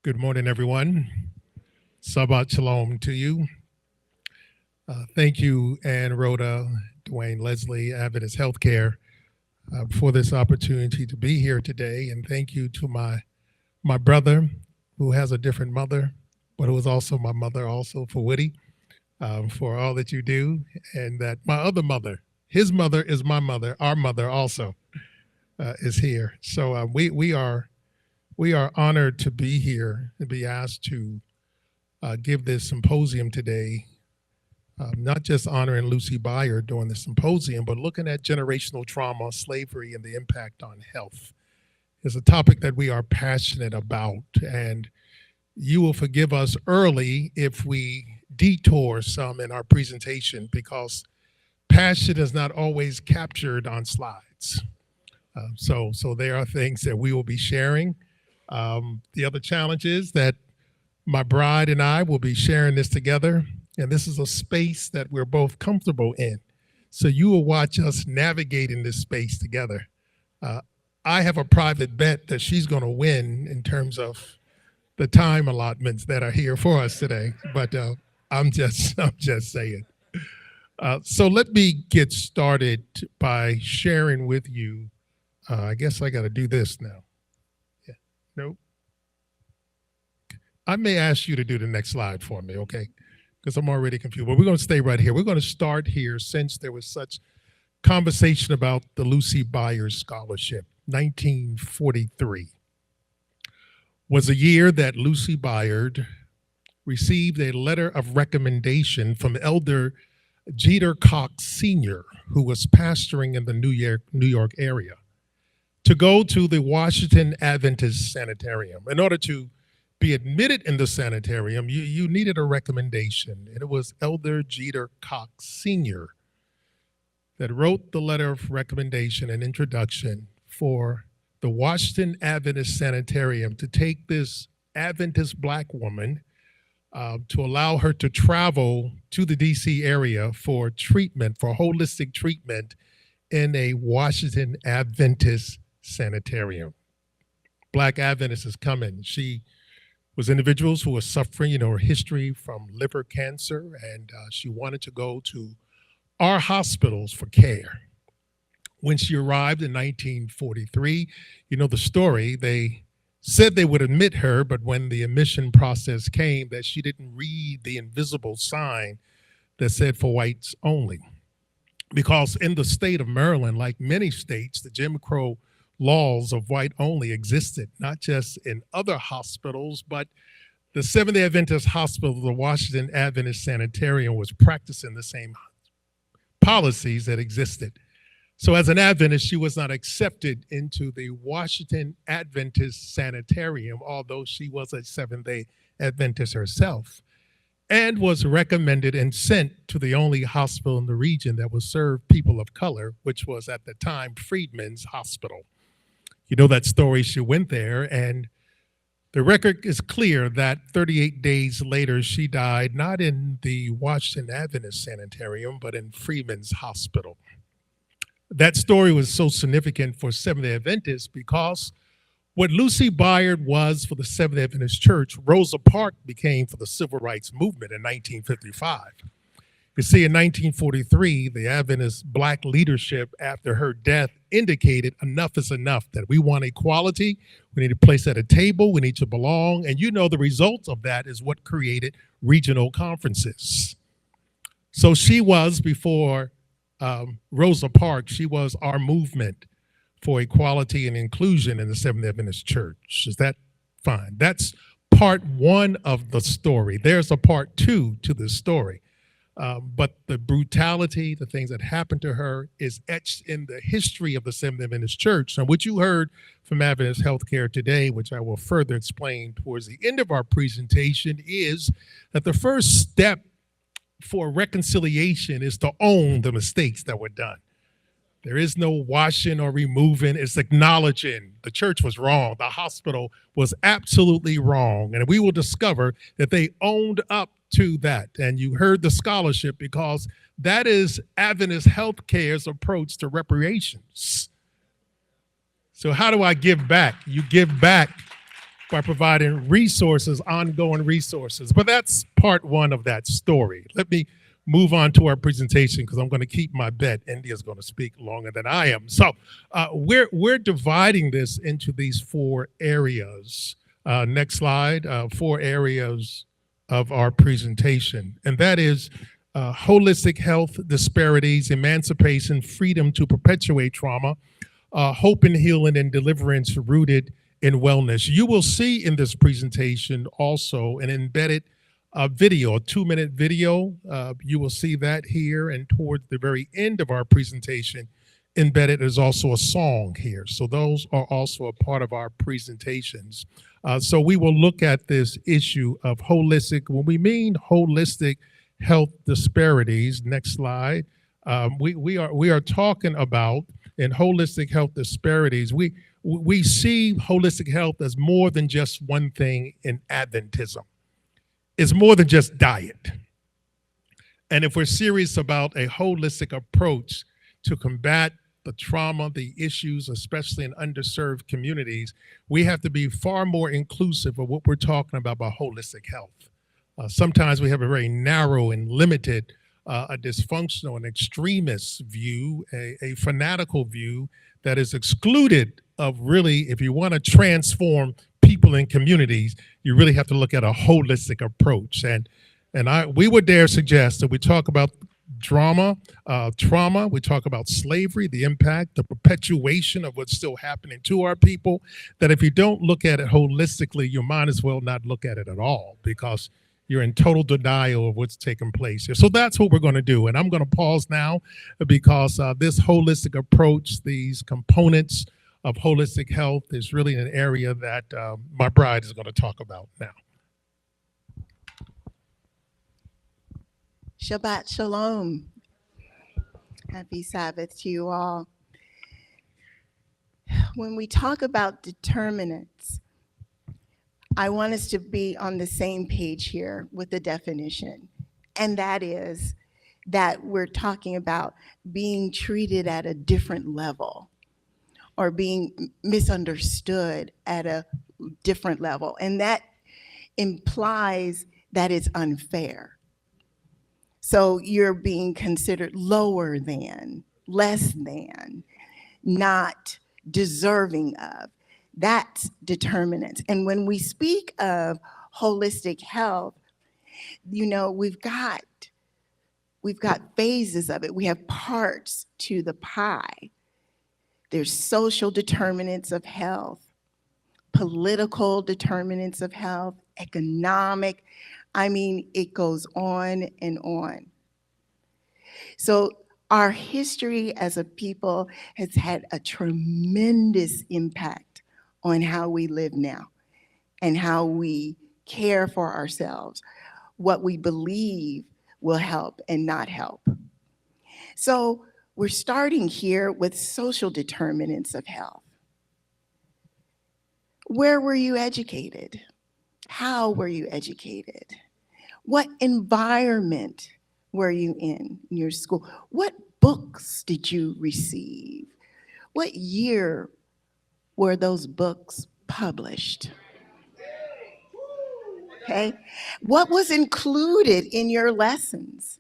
Good morning, everyone. Shabbat Shalom to you. Thank you, Ann, Rhoda, Dwayne, Leslie, Adventist Healthcare, for this opportunity to be here today. And thank you to my brother, who has a different mother, but who is also my mother, also for Woody, for all that you do. And that my other mother, his mother is my mother, our mother also is here. So we are honored to be here and be asked to give this symposium today, not just honoring Lucy Byer during the symposium, but looking at generational trauma, slavery, and the impact on health. It's a topic that we are passionate about, and you will forgive us early if we detour some in our presentation because passion is not always captured on slides. So there are things that we will be sharing. The other challenge is that my bride and I will be sharing this together, and this is a space that we're both comfortable in. So you will watch us navigating this space together. I have a private bet that she's going to win in terms of the time allotments that are here for us today, but I'm just saying. So let me get started by sharing with you. I guess I got to do this now. Yeah. Nope. I may ask you to do the next slide for me, okay? Because I'm already confused. But we're going to stay right here. We're going to start here since there was such conversation about the Lucy Byer Scholarship. 1943 was a year that Lucy Byer received a letter of recommendation from Elder Jeter Cox Sr., who was pastoring in the New York area, to go to the Washington Adventist Sanitarium. In order to be admitted in the sanitarium, you needed a recommendation, and it was Elder Jeter Cox Sr. that wrote the letter of recommendation and introduction for the Washington Adventist Sanitarium to take this Adventist Black woman to allow her to travel to the DC area for treatment, for holistic treatment in a Washington Adventist sanitarium. Black Adventists is coming. She was individuals who were suffering, her history from liver cancer, and she wanted to go to our hospitals for care. When she arrived in 1943, the story, they said they would admit her, but when the admission process came, that she didn't read the invisible sign that said for whites only. Because in the state of Maryland, like many states, the Jim Crow laws of white only existed, not just in other hospitals, but the Seventh-day Adventist Hospital, the Washington Adventist Sanitarium, was practicing the same policies that existed. So as an Adventist, she was not accepted into the Washington Adventist Sanitarium, although she was a Seventh-day Adventist herself, and was recommended and sent to the only hospital in the region that would serve people of color, which was at the time Freedmen's Hospital. You know that story. She went there, and the record is clear that 38 days later, she died not in the Washington Adventist Sanitarium, but in Freedmen's Hospital. That story was so significant for Seventh-day Adventists because what Lucy Byer was for the Seventh-day Adventist Church, Rosa Parks became for the Civil Rights Movement in 1955. You see, in 1943, the Adventist Black leadership after her death indicated enough is enough, that we want equality, we need a place at a table, we need to belong, and the result of that is what created regional conferences. So she was, before Rosa Parks, she was our movement for equality and inclusion in the Seventh-day Adventist Church. Is that fine? That's part one of the story. There's a part two to this story. But the brutality, the things that happened to her is etched in the history of the Seventh-day Adventist Church. And what you heard from Adventist Healthcare today, which I will further explain towards the end of our presentation, is that the first step for reconciliation is to own the mistakes that were done. There is no washing or removing. It's acknowledging the church was wrong. The hospital was absolutely wrong. And we will discover that they owned up to that. And you heard the scholarship because that is Adventist Healthcare's approach to reparations. So how do I give back? You give back by providing resources, ongoing resources. But that's part one of that story. Let me move on to our presentation because I'm going to keep my bet. India's going to speak longer than I am. So we're dividing this into these four areas. Next slide. Four areas of our presentation, and that is holistic health disparities, emancipation, freedom to perpetuate trauma, hope and healing and deliverance rooted in wellness. You will see in this presentation also an embedded video, a 2-minute video. You will see that here, and towards the very end of our presentation, embedded is also a song here. So those are also a part of our presentations. So we will look at this issue of holistic. When we mean holistic health disparities, next slide, we are talking about in holistic health disparities. We see holistic health as more than just one thing in Adventism. It's more than just diet. And if we're serious about a holistic approach to combat the trauma, the issues, especially in underserved communities, we have to be far more inclusive of what we're talking about holistic health. Sometimes we have a very narrow and limited, a dysfunctional and extremist view, a fanatical view that is excluded of really, if you want to transform people in communities, you really have to look at a holistic approach. And we would dare suggest that we talk about trauma, we talk about slavery, the impact, the perpetuation of what's still happening to our people, that if you don't look at it holistically, you might as well not look at it at all, because you're in total denial of what's taking place here. So that's what we're going to do. And I'm going to pause now because this holistic approach, these components of holistic health is really an area that my bride is going to talk about now. Shabbat Shalom. Happy Sabbath to you all. When we talk about determinants, I want us to be on the same page here with the definition. And that is that we're talking about being treated at a different level or being misunderstood at a different level. And that implies that it's unfair. So you're being considered lower than, less than, not deserving of. That's determinants. And when we speak of holistic health, you know, we've got phases of it. We have parts to the pie. There's social determinants of health, political determinants of health, economic. I mean, it goes on and on. So our history as a people has had a tremendous impact on how we live now and how we care for ourselves, what we believe will help and not help. So we're starting here with social determinants of health. Where were you educated? How were you educated? What environment were you in your school? What books did you receive? What year were those books published? Okay. What was included in your lessons?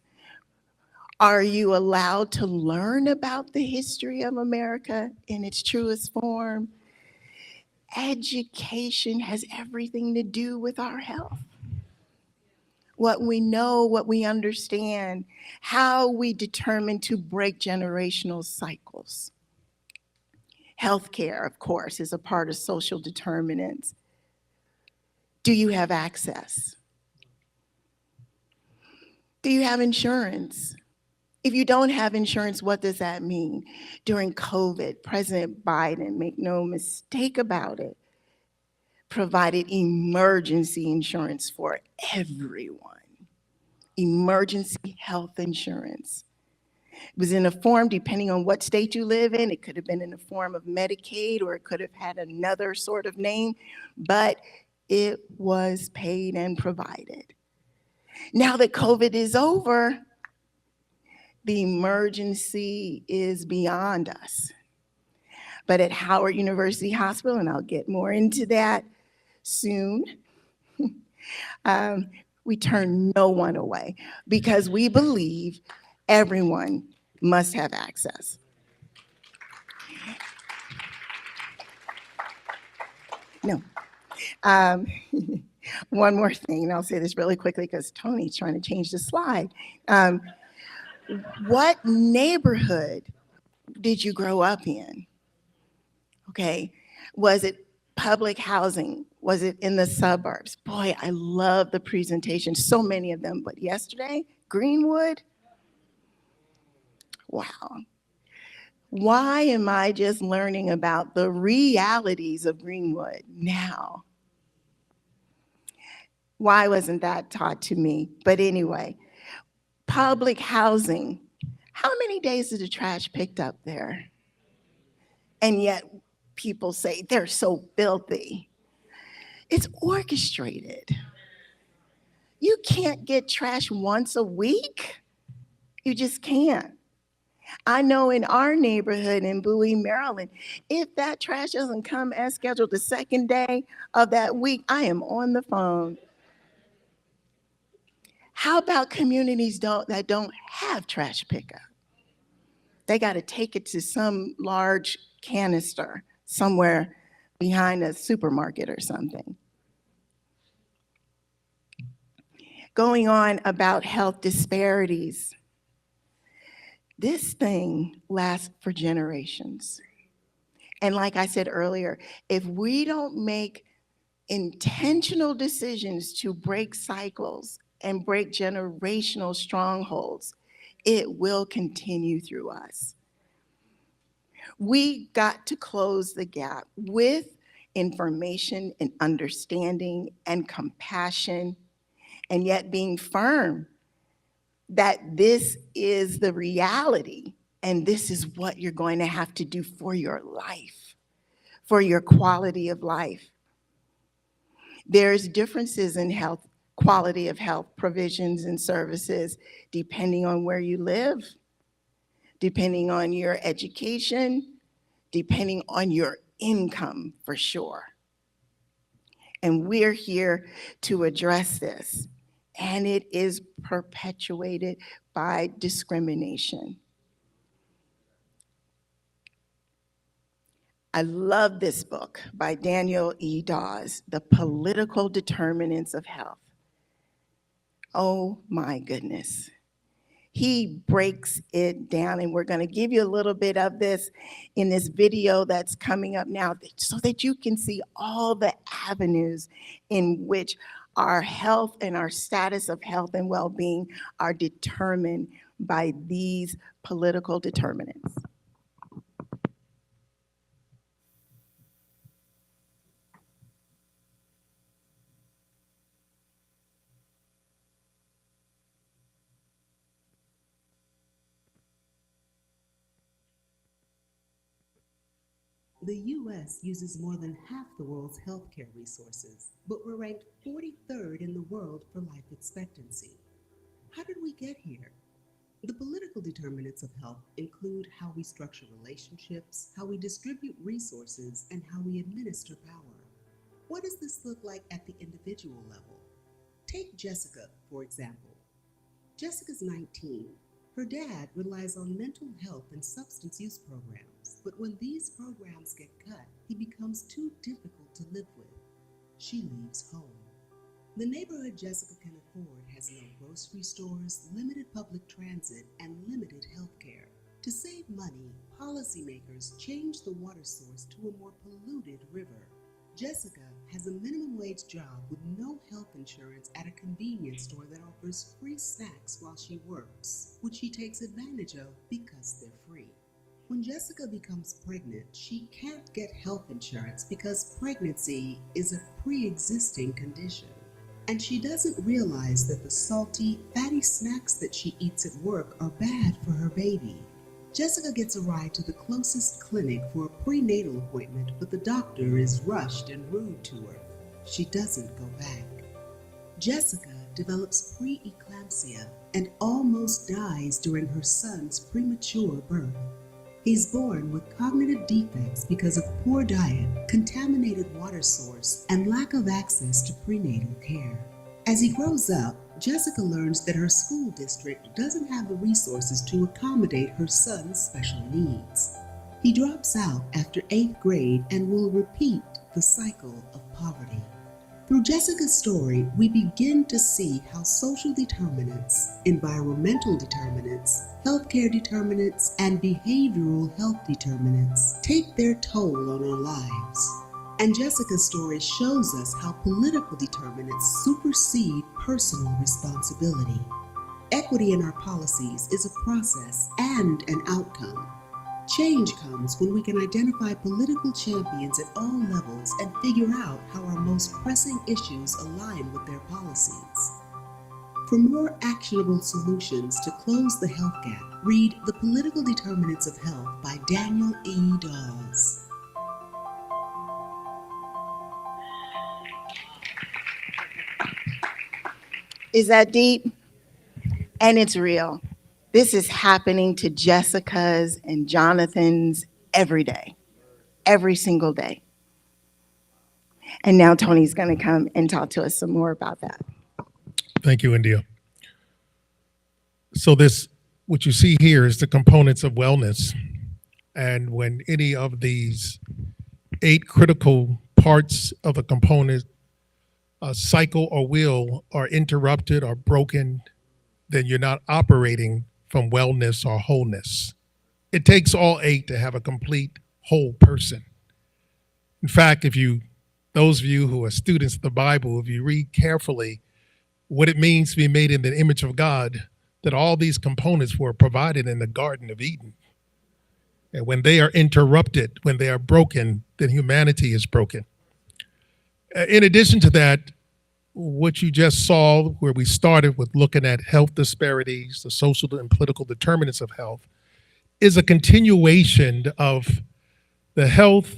Are you allowed to learn about the history of America in its truest form? Education has everything to do with our health. What we know, what we understand, how we determine to break generational cycles. Healthcare, of course, is a part of social determinants. Do you have access? Do you have insurance? If you don't have insurance, what does that mean? During COVID, President Biden, make no mistake about it, provided emergency insurance for everyone. Emergency health insurance. It was in a form, depending on what state you live in, it could have been in the form of Medicaid, or it could have had another sort of name, but it was paid and provided. Now that COVID is over, the emergency is beyond us. But at Howard University Hospital, and I'll get more into that, soon. Um, we turn no one away because we believe everyone must have access. No. Um, one more thing, and I'll say this really quickly because Tony's trying to change the slide. Um, what neighborhood did you grow up in? Okay. Was it public housing? Was it in the suburbs? Boy, I love the presentation, so many of them. But yesterday, Greenwood, wow. Why am I just learning about the realities of Greenwood now? Why wasn't that taught to me? But anyway, public housing. How many days is the trash picked up there? And yet people say they're so filthy. It's orchestrated. You can't get trash once a week. You just can't. I know in our neighborhood in Bowie, Maryland, if that trash doesn't come as scheduled the second day of that week, I am on the phone. How about communities that don't have trash pickup? They got to take it to some large canister somewhere behind a supermarket or something. Going on about health disparities. This thing lasts for generations. And like I said earlier, if we don't make intentional decisions to break cycles and break generational strongholds, it will continue through us. We got to close the gap with information and understanding and compassion, and yet being firm that this is the reality and this is what you're going to have to do for your life, for your quality of life. There's differences in health, quality of health provisions and services depending on where you live, depending on your education, depending on your income for sure. And we're here to address this. And it is perpetuated by discrimination. I love this book by Daniel E. Dawes, The Political Determinants of Health. Oh my goodness. He breaks it down, and we're going to give you a little bit of this in this video that's coming up now so that you can see all the avenues in which our health and our status of health and well-being are determined by these political determinants. The U.S. uses more than half the world's healthcare resources, but we're ranked 43rd in the world for life expectancy. How did we get here? The political determinants of health include how we structure relationships, how we distribute resources, and how we administer power. What does this look like at the individual level? Take Jessica, for example. Jessica's 19. Her dad relies on mental health and substance use programs, but when these programs get cut, he becomes too difficult to live with. She leaves home. The neighborhood Jessica can afford has no grocery stores, limited public transit, and limited health care. To save money, policymakers change the water source to a more polluted river. Jessica has a minimum wage job with no health insurance at a convenience store that offers free snacks while she works, which she takes advantage of because they're free. When Jessica becomes pregnant, she can't get health insurance because pregnancy is a pre-existing condition. And she doesn't realize that the salty, fatty snacks that she eats at work are bad for her baby. Jessica gets a ride to the closest clinic for a prenatal appointment, but the doctor is rushed and rude to her. She doesn't go back. Jessica develops preeclampsia and almost dies during her son's premature birth. He's born with cognitive defects because of poor diet, contaminated water source, and lack of access to prenatal care. As he grows up, Jessica learns that her school district doesn't have the resources to accommodate her son's special needs. He drops out after 8th grade and will repeat the cycle of poverty. Through Jessica's story, we begin to see how social determinants, environmental determinants, healthcare determinants, and behavioral health determinants take their toll on our lives. And Jessica's story shows us how political determinants supersede personal responsibility. Equity in our policies is a process and an outcome. Change comes when we can identify political champions at all levels and figure out how our most pressing issues align with their policies. For more actionable solutions to close the health gap, read The Political Determinants of Health by Daniel E. Dawes. Is that deep? And it's real. This is happening to Jessica's and Jonathan's every day, every single day. And now Tony's going to come and talk to us some more about that. Thank you, India. So what you see here is the components of wellness. And when any of these 8 critical parts of a component, cycle or wheel are interrupted or broken, then you're not operating from wellness or wholeness. It takes all 8 to have a complete whole person. In fact, those of you who are students of the Bible, if you read carefully what it means to be made in the image of God, that all these components were provided in the Garden of Eden. And when they are interrupted, when they are broken, then humanity is broken. In addition to that, what you just saw, where we started with looking at health disparities, the social and political determinants of health, is a continuation of the health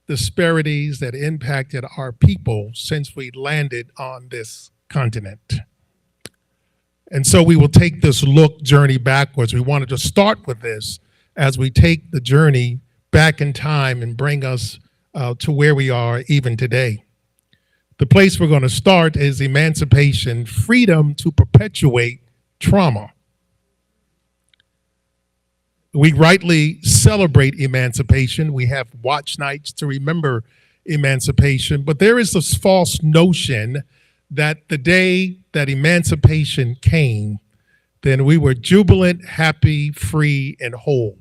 disparities that impacted our people since we landed on this continent. And so we will take this journey backwards. We wanted to start with this as we take the journey back in time and bring us to where we are even today. The place we're going to start is emancipation, freedom to perpetuate trauma. We rightly celebrate emancipation. We have watch nights to remember emancipation, but there is this false notion that the day that emancipation came, then we were jubilant, happy, free, and whole.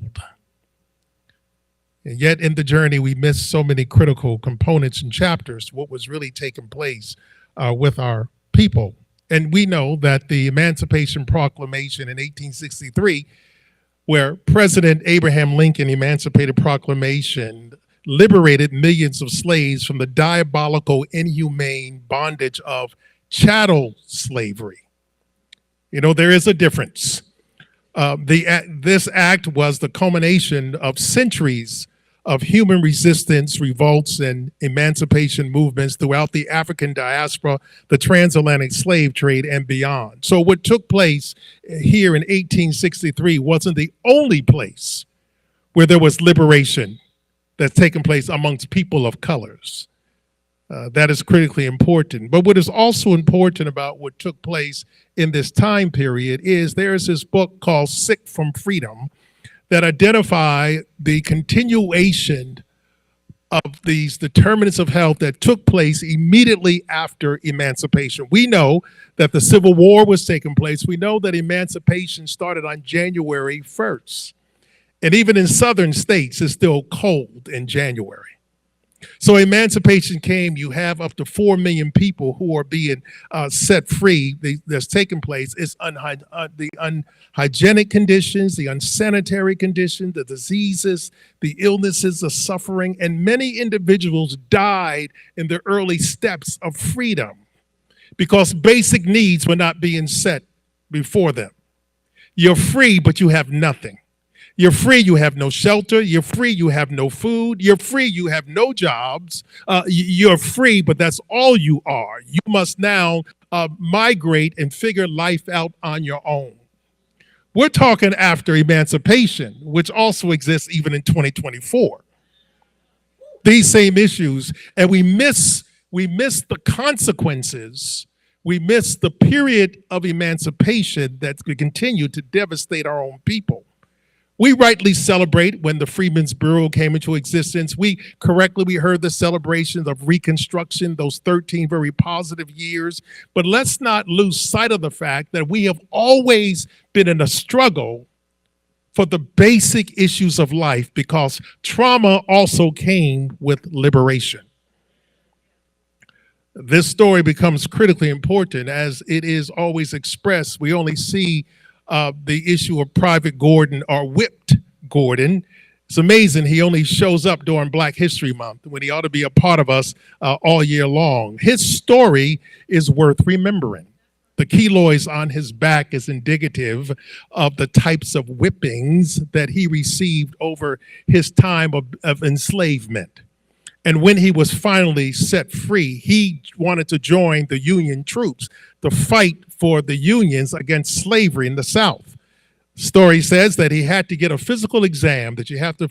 And yet in the journey, we missed so many critical components and chapters, what was really taking place with our people. And we know that the Emancipation Proclamation in 1863, where President Abraham Lincoln emancipated proclamation, liberated millions of slaves from the diabolical, inhumane bondage of chattel slavery. You know, there is a difference. This act was the culmination of centuries of human resistance, revolts, and emancipation movements throughout the African diaspora, the transatlantic slave trade, and beyond. So what took place here in 1863 wasn't the only place where there was liberation that's taken place amongst people of colors. That is critically important. But what is also important about what took place in this time period is there's this book called Sick from Freedom that identify the continuation of these determinants of health that took place immediately after emancipation. We know that the Civil War was taking place. We know that emancipation started on January 1st. And even in southern states, it's still cold in January. So emancipation came, you have up to 4 million people who are being set free. That's taking place. It's the unhygienic conditions, the unsanitary conditions, the diseases, the illnesses, the suffering, and many individuals died in the early steps of freedom because basic needs were not being set before them. You're free, but you have nothing. You're free, you have no shelter. You're free, you have no food. You're free, you have no jobs. You're free, but that's all you are. You must now migrate and figure life out on your own. We're talking after emancipation, which also exists even in 2024. These same issues, and we miss the consequences. We miss the period of emancipation that could continue to devastate our own people. We rightly celebrate when the Freedmen's Bureau came into existence. We heard the celebrations of Reconstruction, those 13 very positive years. But let's not lose sight of the fact that we have always been in a struggle for the basic issues of life, because trauma also came with liberation. This story becomes critically important as it is always expressed. We only see the issue of Private Gordon, or Whipped Gordon. It's amazing he only shows up during Black History Month when he ought to be a part of us all year long. His story is worth remembering. The keloids on his back is indicative of the types of whippings that he received over his time of enslavement. And when he was finally set free, he wanted to join the Union troops to fight for the Unions against slavery in the South. Story says that he had to get a physical exam, that you have to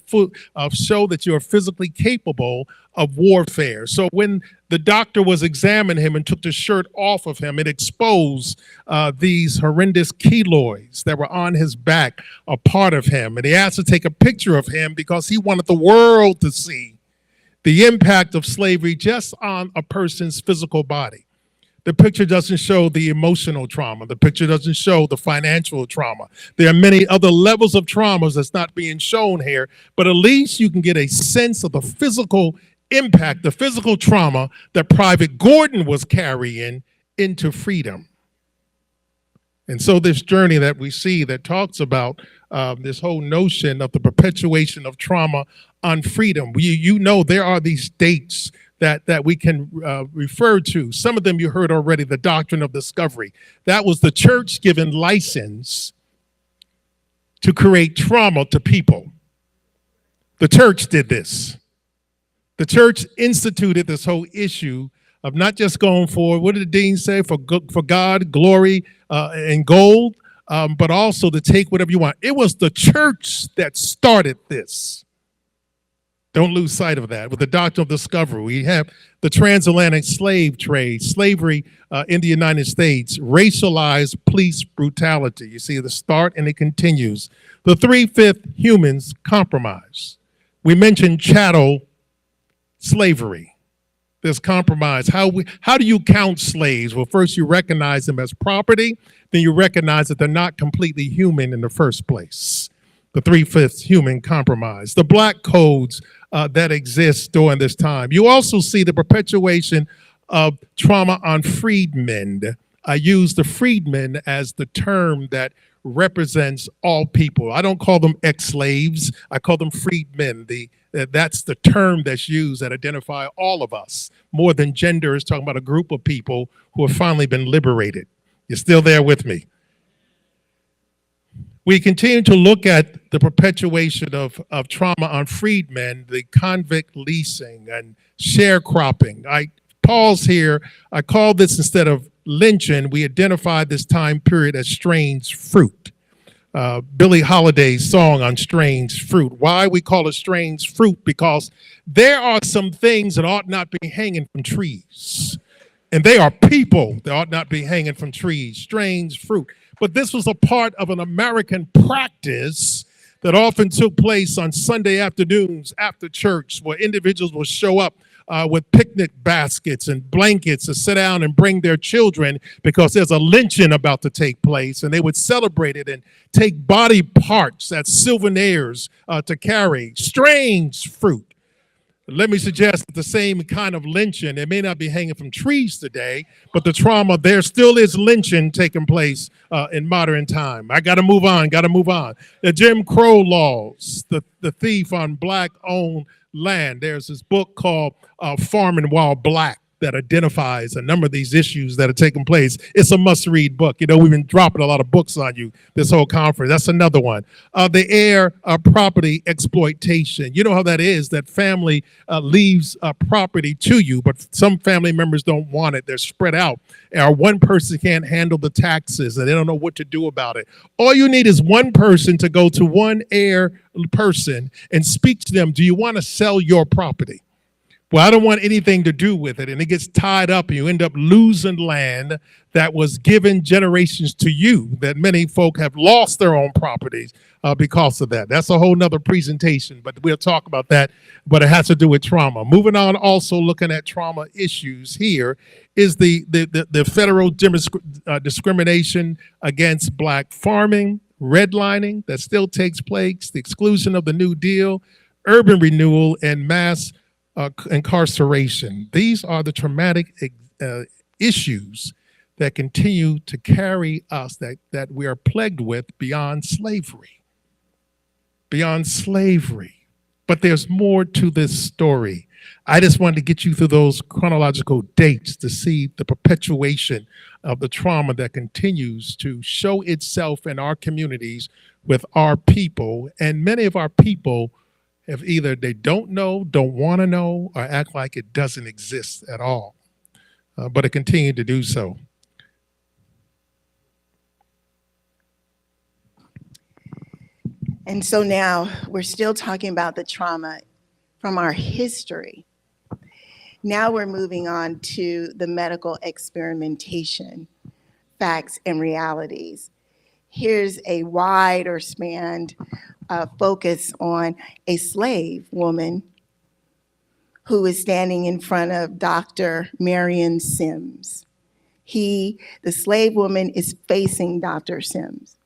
show that you are physically capable of warfare. So when the doctor was examining him and took the shirt off of him, it exposed these horrendous keloids that were on his back, a part of him. And he asked to take a picture of him because he wanted the world to see the impact of slavery just on a person's physical body. The picture doesn't show the emotional trauma. The picture doesn't show the financial trauma. There are many other levels of traumas that's not being shown here, but at least you can get a sense of the physical impact, the physical trauma that Private Gordon was carrying into freedom. And so this journey that we see that talks about this whole notion of the perpetuation of trauma on freedom. You know, there are these dates that we can refer to. Some of them you heard already, the doctrine of discovery. That was the church given license to create trauma to people. The church did this. The church instituted this whole issue of not just going for, what did the dean say, for God, glory, and gold, but also to take whatever you want. It was the church that started this. Don't lose sight of that. With the doctrine of discovery, we have the transatlantic slave trade, slavery in the United States, racialized police brutality. You see the start and it continues. The 3/5 humans compromise. We mentioned chattel slavery. There's compromise. How do you count slaves? Well, first you recognize them as property, then you recognize that they're not completely human in the first place. The 3/5 human compromise. The black codes that exist during this time. You also see the perpetuation of trauma on freedmen. I use the freedmen as the term that represents all people. I don't call them ex-slaves. I call them freedmen. That's the term that's used that identify all of us. More than gender is talking about a group of people who have finally been liberated. You're still there with me? We continue to look at the perpetuation of trauma on freedmen, the convict leasing and sharecropping. I pause here. I call this, instead of lynching, we identified this time period as strange fruit. Billie Holiday's song on strange fruit. Why we call it strange fruit? Because there are some things that ought not be hanging from trees. And they are people that ought not be hanging from trees. Strange fruit. But this was a part of an American practice that often took place on Sunday afternoons after church, where individuals will show up with picnic baskets and blankets to sit down and bring their children because there's a lynching about to take place, and they would celebrate it and take body parts as souvenirs to carry. Strange fruit. Let me suggest that the same kind of lynching, it may not be hanging from trees today, but the trauma, there still is lynching taking place in modern time. I got to move on. The Jim Crow laws, the thief on black-owned land. There's this book called Farming While Black that identifies a number of these issues that are taking place. It's a must-read book. You know, we've been dropping a lot of books on you this whole conference. That's another one. The heir property exploitation. You know how that is, that family leaves property to you, but some family members don't want it. They're spread out. Or one person can't handle the taxes and they don't know what to do about it. All you need is one person to go to one heir person and speak to them. Do you want to sell your property? Well, I don't want anything to do with it. And it gets tied up and you end up losing land that was given generations to you, that many folk have lost their own properties because of that. That's a whole nother presentation, but we'll talk about that, but it has to do with trauma. Moving on, also looking at trauma issues here is the federal discrimination against Black farming, redlining that still takes place, the exclusion of the New Deal, urban renewal, and mass incarceration. These are the traumatic issues that continue to carry us, that we are plagued with beyond slavery. Beyond slavery. But there's more to this story. I just wanted to get you through those chronological dates to see the perpetuation of the trauma that continues to show itself in our communities with our people. And many of our people have either they don't know, don't want to know, or act like it doesn't exist at all. But it continued to do so. And so now we're still talking about the trauma from our history. Now we're moving on to the medical experimentation, facts and realities. Here's a wider spanned focus on a slave woman who is standing in front of Dr. Marion Sims. The slave woman is facing Dr. Sims.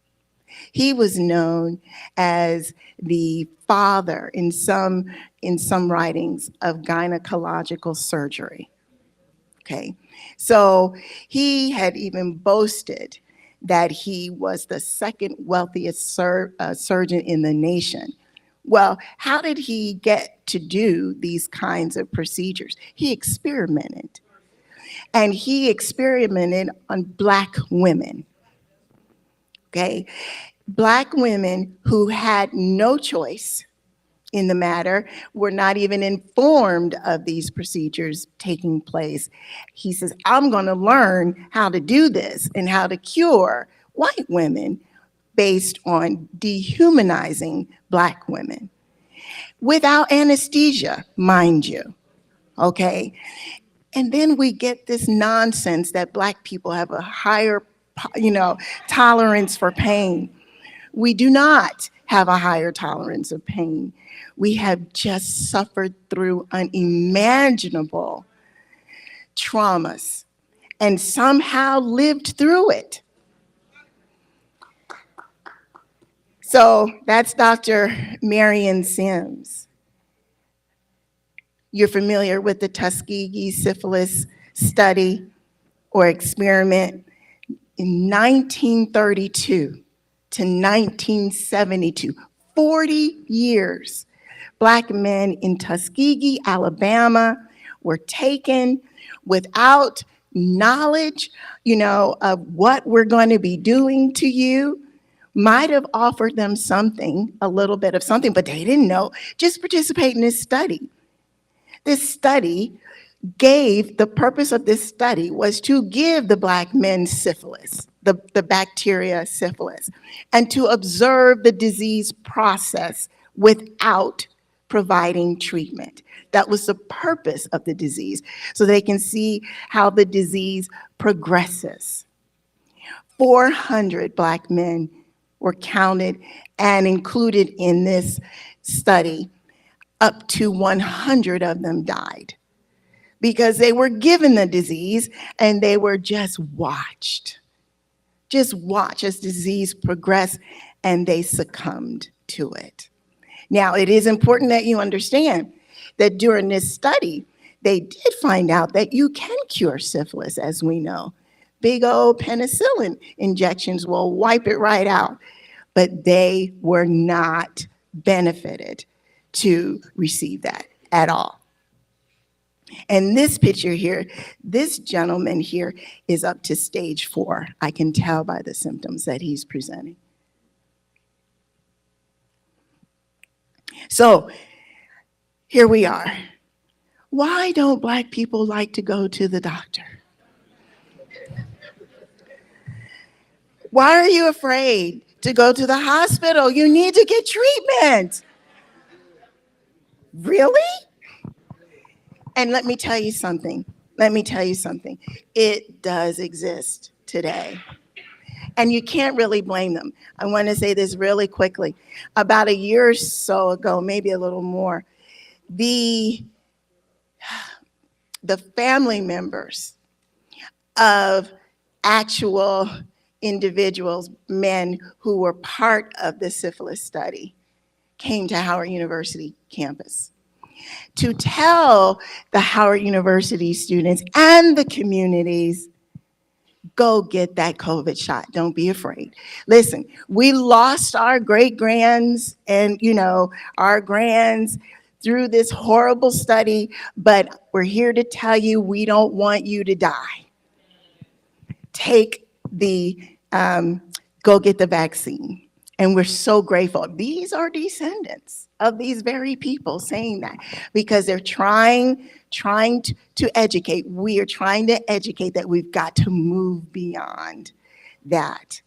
He was known as the father in some writings of gynecological surgery. Okay, so he had even boasted that he was the second wealthiest surgeon in the nation. Well, how did he get to do these kinds of procedures? He experimented, and he experimented on Black women. Okay, Black women who had no choice in the matter, were not even informed of these procedures taking place. He says, I'm going to learn how to do this and how to cure white women based on dehumanizing Black women without anesthesia, mind you. Okay. And then we get this nonsense that Black people have a higher, tolerance for pain. We do not have a higher tolerance of pain. We have just suffered through unimaginable traumas and somehow lived through it. So that's Dr. Marion Sims. You're familiar with the Tuskegee syphilis study or experiment in 1932 to 1972, 40 years. Black men in Tuskegee, Alabama, were taken without knowledge, of what we're going to be doing to you. Might have offered them something, a little bit of something, but they didn't know. Just participate in this study. This study the purpose of this study was to give the Black men syphilis, the bacteria syphilis, and to observe the disease process without providing treatment. That was the purpose of the disease, so they can see how the disease progresses. 400 Black men were counted and included in this study. Up to 100 of them died because they were given the disease and they were just watched as disease progressed, and they succumbed to it. Now, it is important that you understand that during this study, they did find out that you can cure syphilis, as we know. Big old penicillin injections will wipe it right out, but they were not benefited to receive that at all. And this picture here, this gentleman here is up to stage 4. I can tell by the symptoms that he's presenting. So here we are. Why don't Black people like to go to the doctor? Why are you afraid to go to the hospital? You need to get treatment. Really? And let me tell you something. It does exist today. And you can't really blame them. I want to say this really quickly. About a year or so ago, maybe a little more, the family members of actual individuals, men who were part of the syphilis study, came to Howard University campus to tell the Howard University students and the communities, go get that COVID shot. Don't be afraid. Listen, we lost our great-grands and, our grands through this horrible study, but we're here to tell you we don't want you to die. Go get the vaccine. And we're so grateful. These are descendants of these very people saying that because they're trying to educate. We are trying to educate that we've got to move beyond that.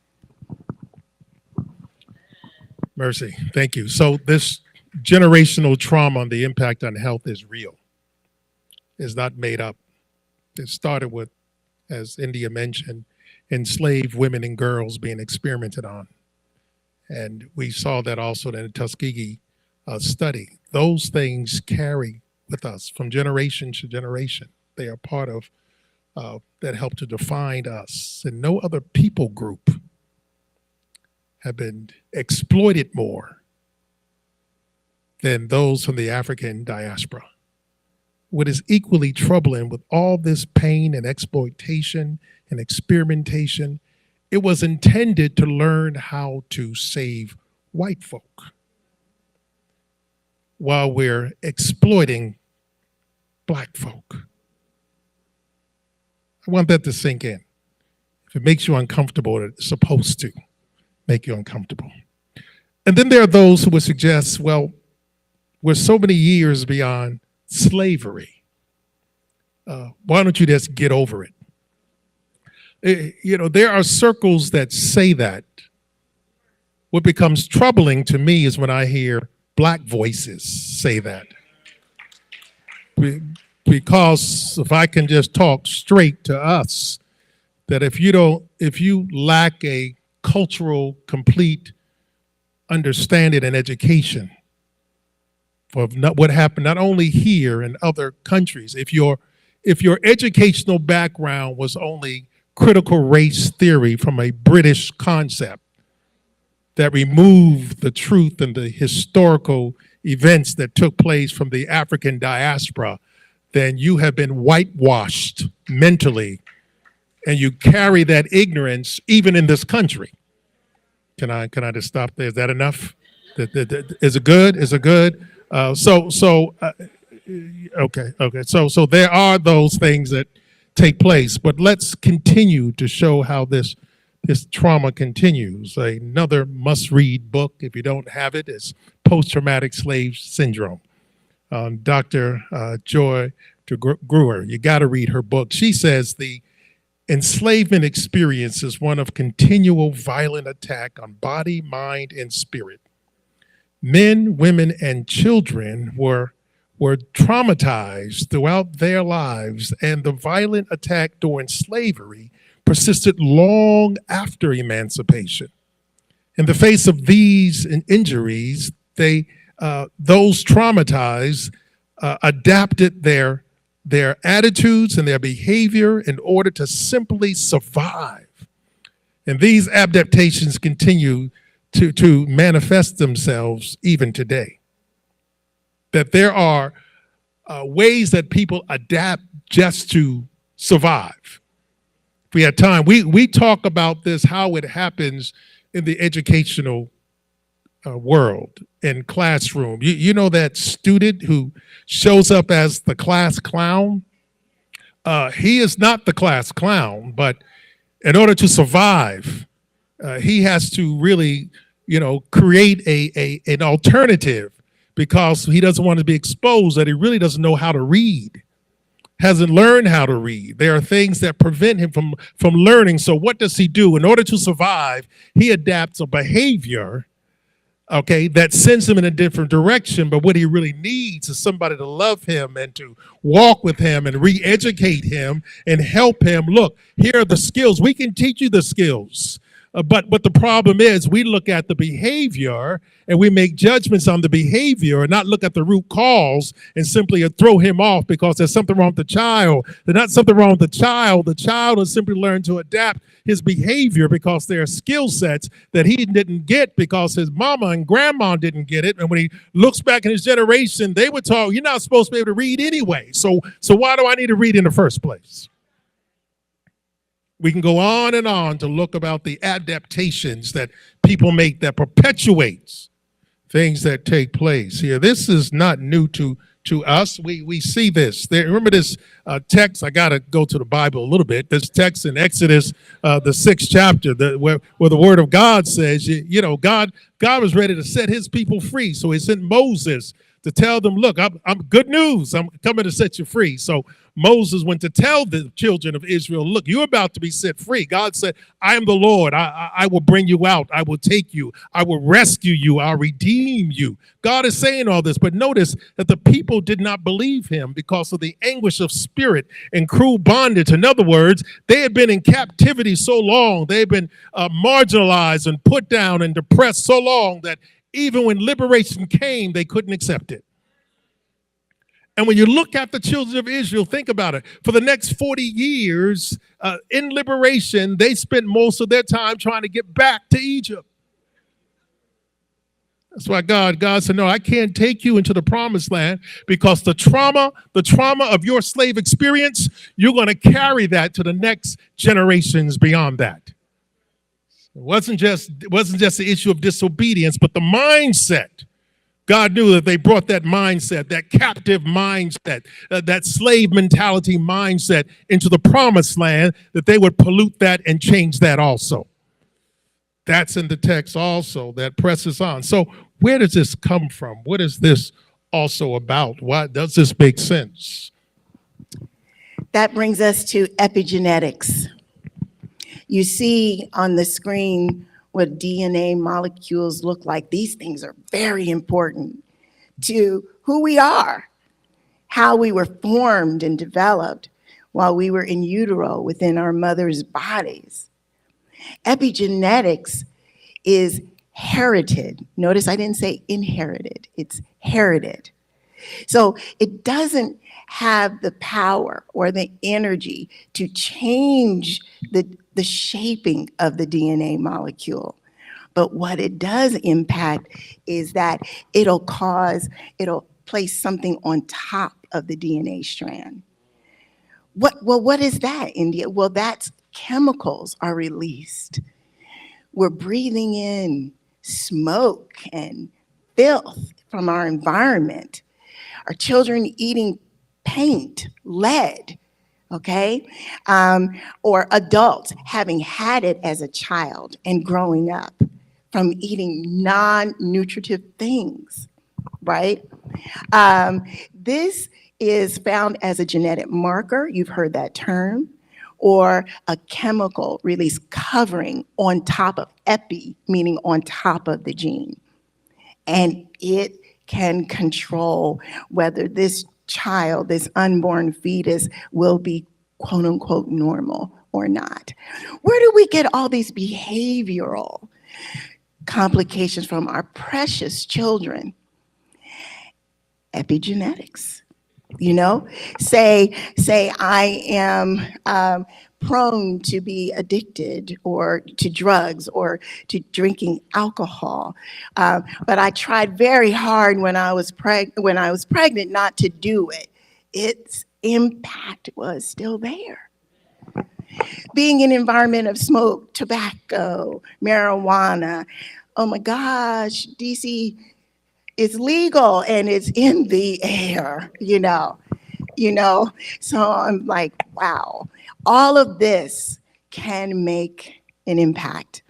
Mercy, thank you. So this generational trauma and the impact on health is real. It's not made up. It started with, as India mentioned, enslaved women and girls being experimented on. And we saw that also in the Tuskegee study. Those things carry with us from generation to generation. They are part of that help to define us. And no other people group have been exploited more than those from the African diaspora. What is equally troubling with all this pain and exploitation and experimentation, it was intended to learn how to save white folk while we're exploiting Black folk. I want that to sink in. If it makes you uncomfortable, it's supposed to make you uncomfortable. And then there are those who would suggest, well, we're so many years beyond slavery. Why don't you just get over it? There are circles that say that. What becomes troubling to me is when I hear Black voices say that. Because if I can just talk straight to us, that if you lack a cultural complete understanding and education of what happened not only here in other countries, if your educational background was only critical race theory from a British concept that removed the truth and the historical events that took place from the African diaspora, then you have been whitewashed mentally, and you carry that ignorance even in this country. Can I just stop there? Is that enough? Is it good? Is it good? Okay. So there are those things that take place, but let's continue to show how this trauma continues. Another must-read book, if you don't have it, is Post-Traumatic Slave Syndrome. Dr. Joy DeGruer, you got to read her book. She says the enslavement experience is one of continual violent attack on body, mind, and spirit. Men, women, and children were traumatized throughout their lives, and the violent attack during slavery persisted long after emancipation. In the face of these injuries, those traumatized adapted their attitudes and their behavior in order to simply survive. And these adaptations continue to manifest themselves even today. That there are ways that people adapt just to survive. If we had time, we talk about this, how it happens in the educational world. in classroom. You know that student who shows up as the class clown? He is not the class clown, but in order to survive, he has to really, create an alternative because he doesn't want to be exposed that he really doesn't know how to read, hasn't learned how to read. There are things that prevent him from learning. So what does he do? In order to survive, he adapts a behavior, okay, that sends him in a different direction. But what he really needs is somebody to love him and to walk with him and re-educate him and help him. Look, here are the skills. We can teach you the skills. But the problem is we look at the behavior and we make judgments on the behavior and not look at the root cause and simply throw him off because there's something wrong with the child. There's not something wrong with the child. The child has simply learned to adapt his behavior because there are skill sets that he didn't get because his mama and grandma didn't get it. And when he looks back in his generation, they were taught, you're not supposed to be able to read anyway. So why do I need to read in the first place? We can go on to look about the adaptations that people make that perpetuates things that take place here. This is not new to us. We see this. Remember this text? I got to go to the Bible a little bit. This text in Exodus, the 6th chapter, where the word of God says, God was ready to set his people free. So he sent Moses to tell them, look, I'm good news. I'm coming to set you free. So Moses went to tell the children of Israel, look, you're about to be set free. God said, I am the Lord. I will bring you out. I will take you. I will rescue you. I'll redeem you. God is saying all this, but notice that the people did not believe him because of the anguish of spirit and cruel bondage. In other words, they had been in captivity so long. They had been marginalized and put down and depressed so long that even when liberation came, they couldn't accept it. And when you look at the children of Israel, think about it. For the next 40 years in liberation, they spent most of their time trying to get back to Egypt. That's why God said, no, I can't take you into the promised land because the trauma of your slave experience, you're going to carry that to the next generations beyond that. It wasn't just the issue of disobedience, but the mindset. God knew that they brought that mindset, that captive mindset, that slave mentality mindset into the promised land, that they would pollute that and change that also. That's in the text also that presses on. So where does this come from? What is this also about? Why does this make sense? That brings us to epigenetics. You see on the screen what DNA molecules look like. These things are very important to who we are, how we were formed and developed while we were in utero within our mother's bodies. Epigenetics is herited. Notice I didn't say inherited, it's herited. So it doesn't have the power or the energy to change the shaping of the DNA molecule. But what it does impact is that it'll place something on top of the DNA strand. What is that, India? Well, that's chemicals are released. We're breathing in smoke and filth from our environment. Our children eating paint, lead, okay? Or adults having had it as a child and growing up from eating non-nutritive things, right? This is found as a genetic marker, you've heard that term, or a chemical release covering on top of epi, meaning on top of the gene. And it can control whether this child, this unborn fetus, will be quote unquote normal or not. Where do we get all these behavioral complications from our precious children? Epigenetics. Say I am prone to be addicted or to drugs or to drinking alcohol, but I tried very hard when I was pregnant not to do it. Its impact was still there. Being in an environment of smoke, tobacco, marijuana. Oh my gosh, DC It's legal and it's in the air, you know. So I'm like, wow, all of this can make an impact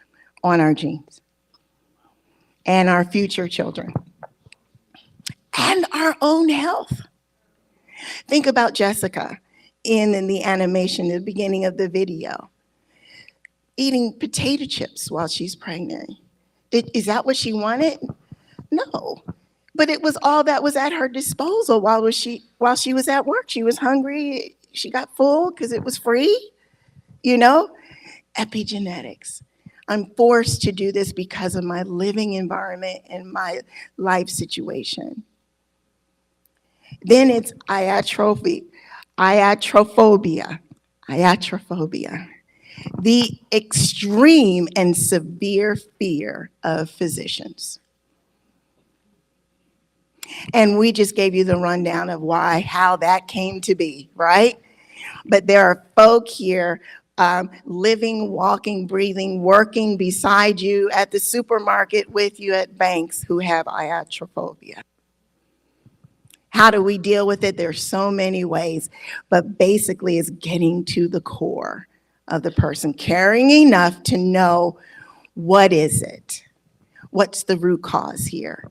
on our genes and our future children and our own health. Think about Jessica in the animation, the beginning of the video, eating potato chips while she's pregnant. Is that what she wanted? No. But it was all that was at her disposal while she was at work. She was hungry. She got full because it was free, you know? Epigenetics. I'm forced to do this because of my living environment and my life situation. Then it's iatrophobia, the extreme and severe fear of physicians. And we just gave you the rundown of how that came to be, right? But there are folk here living, walking, breathing, working beside you at the supermarket with you at banks who have iatrophobia. How do we deal with it? There's so many ways, but basically it's getting to the core of the person, caring enough to know what is it? What's the root cause here?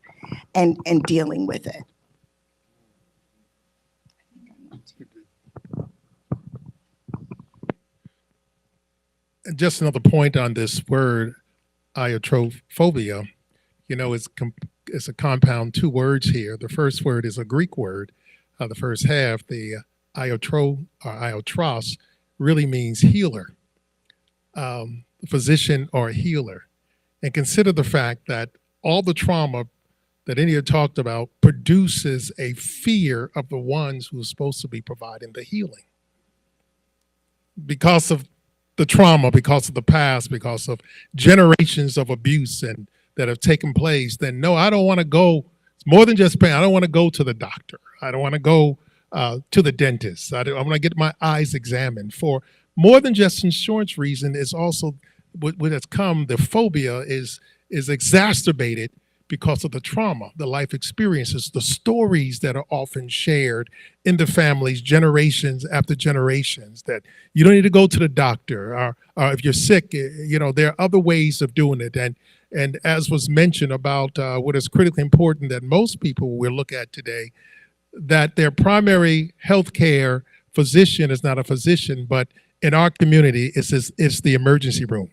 And dealing with it. And just another point on this word, iatrophobia, it's a compound, two words here. The first word is a Greek word. The first half, the iotro or iotros, really means healer, physician or healer. And consider the fact that all the trauma that India talked about produces a fear of the ones who are supposed to be providing the healing. Because of the trauma, because of the past, because of generations of abuse and that have taken place, then no, I don't want to go. It's more than just pain. I don't want to go to the doctor. I don't want to go to the dentist. I want to get my eyes examined for more than just insurance reason. It's also what has come. The phobia is exacerbated because of the trauma, the life experiences, the stories that are often shared in the families, generations after generations, that you don't need to go to the doctor, or if you're sick, there are other ways of doing it. And as was mentioned about what is critically important that most people will look at today, that their primary healthcare physician is not a physician, but in our community, it's the emergency room.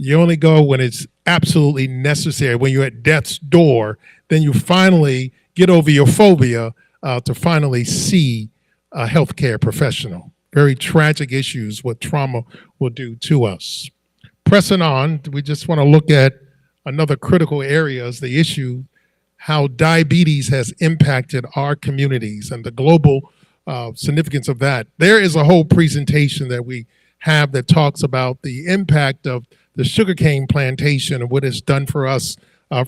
You only go when it's absolutely necessary. When you're at death's door, then you finally get over your phobia to finally see a healthcare professional. Very tragic issues, what trauma will do to us. Pressing on, we just want to look at another critical area is the issue, how diabetes has impacted our communities and the global significance of that. There is a whole presentation that we have that talks about the impact of the sugarcane plantation and what it's done for us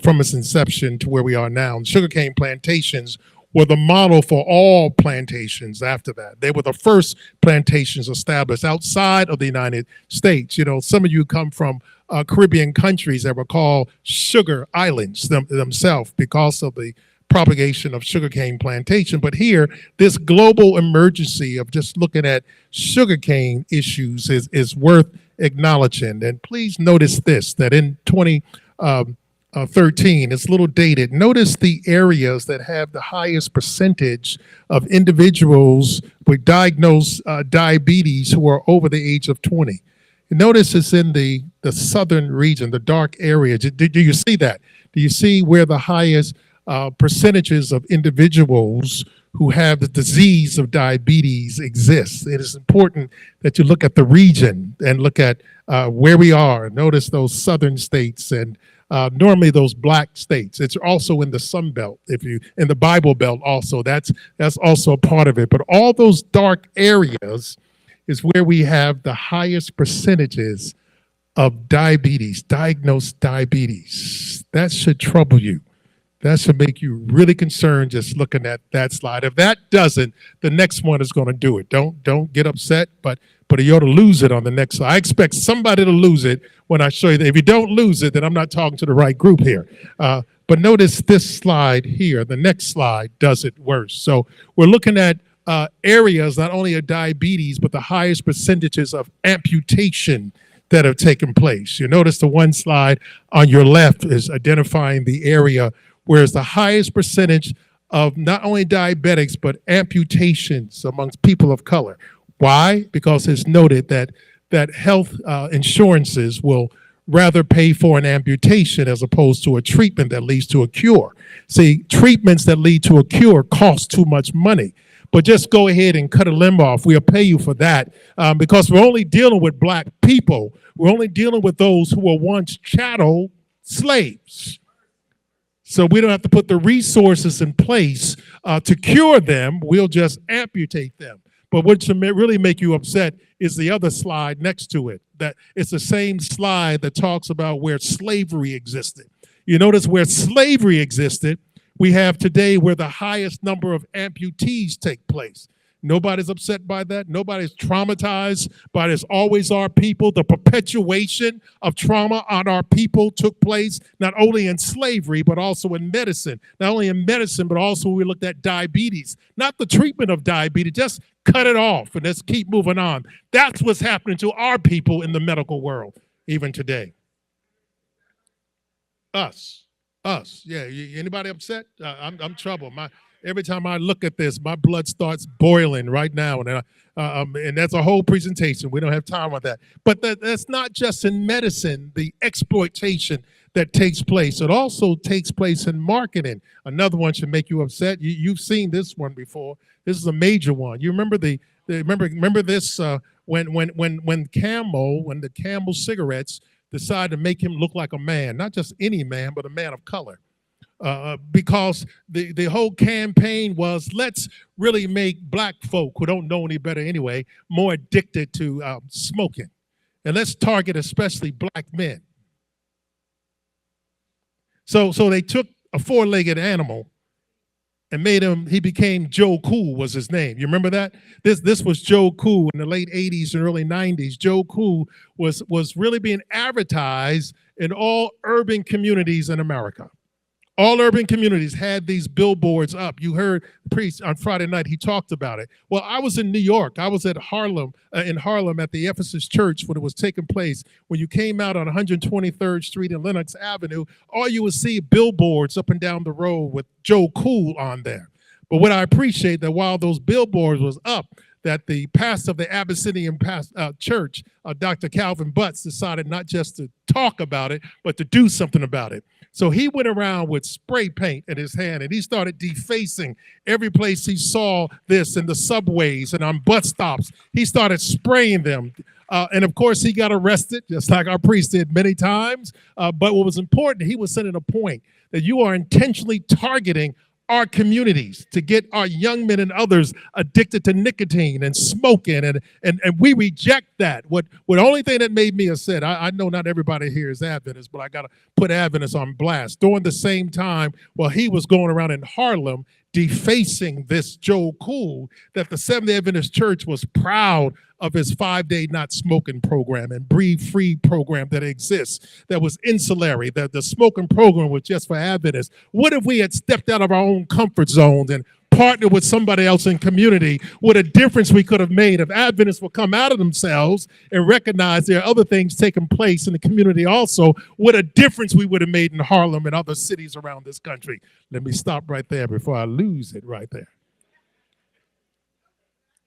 from its inception to where we are now. And sugarcane plantations were the model for all plantations after that. They were the first plantations established outside of the United States. Some of you come from Caribbean countries that were called sugar islands themselves because of the propagation of sugarcane plantation. But here, this global emergency of just looking at sugarcane issues is worth acknowledging. And please notice this, that in 2013, it's a little dated. Notice the areas that have the highest percentage of individuals with diagnosed diabetes who are over the age of 20. Notice it's in the southern region, the dark area. Do you see that? Do you see where the highest percentages of individuals who have the disease of diabetes exist? It is important that you look at the region and look at where we are. Notice those southern states and normally those black states. It's also in the Sun Belt, in the Bible Belt also. That's also a part of it. But all those dark areas is where we have the highest percentages of diabetes, diagnosed diabetes. That should trouble you. That should make you really concerned just looking at that slide. If that doesn't, the next one is going to do it. Don't get upset, but you ought to lose it on the next slide. I expect somebody to lose it when I show you that. If you don't lose it, then I'm not talking to the right group here. But But notice this slide here, the next slide does it worse. So we're looking at areas not only of diabetes, but the highest percentages of amputation that have taken place. You notice the one slide on your left is identifying the area where it's the highest percentage of not only diabetics, but amputations amongst people of color. Why? Because it's noted that health insurances will rather pay for an amputation as opposed to a treatment that leads to a cure. See, treatments that lead to a cure cost too much money. But just go ahead and cut a limb off. We'll pay you for that because we're only dealing with black people. We're only dealing with those who were once chattel slaves. So we don't have to put the resources in place to cure them. We'll just amputate them. But what should really make you upset is the other slide next to it. That it's the same slide that talks about where slavery existed. You notice where slavery existed, we have today where the highest number of amputees take place. Nobody's upset by that. Nobody's traumatized by this. Always our people. The perpetuation of trauma on our people took place not only in slavery, but also in medicine. Not only in medicine, but also we looked at diabetes. Not the treatment of diabetes, just cut it off and let's keep moving on. That's what's happening to our people in the medical world, even today. Us. Yeah, anybody upset? I'm trouble. Every time I look at this, my blood starts boiling right now, and that's a whole presentation. We don't have time on that. But that's not just in medicine, the exploitation that takes place. It also takes place in marketing. Another one should make you upset. You've seen this one before. This is a major one. You remember remember this when the Camel cigarettes decided to make him look like a man, not just any man, but a man of color. Because the whole campaign was, let's really make black folk who don't know any better anyway, more addicted to smoking. And let's target especially black men. So they took a four-legged animal and he became Joe Cool was his name. You remember that? This was Joe Cool in the late 80s and early 90s. Joe Cool was really being advertised in all urban communities in America. All urban communities had these billboards up. You heard the priest on Friday night, he talked about it. Well, I was in New York. I was at Harlem, in Harlem at the Ephesus Church when it was taking place. When you came out on 123rd Street and Lenox Avenue, all you would see billboards up and down the road with Joe Cool on there. But what I appreciate that while those billboards was up, that the pastor of the Abyssinian Church, Dr. Calvin Butts, decided not just to talk about it, but to do something about it. So he went around with spray paint in his hand and he started defacing every place he saw this in the subways and on bus stops. He started spraying them. And of course, he got arrested, just like our priest did many times. But what was important, he was sending a point that you are intentionally targeting our communities to get our young men and others addicted to nicotine and smoking, and we reject that. What only thing that made me upset, I know not everybody here is Adventist, but I got to put Adventists on blast. During the same time, while he was going around in Harlem defacing this Joe Cool, that the Seventh-day Adventist Church was proud of his 5-day not smoking program and breathe free program that exists, that was insulary, that the smoking program was just for Adventists. What if we had stepped out of our own comfort zones and partnered with somebody else in community? What a difference we could have made if Adventists would come out of themselves and recognize there are other things taking place in the community also. What a difference we would have made in Harlem and other cities around this country. Let me stop right there before I lose it right there.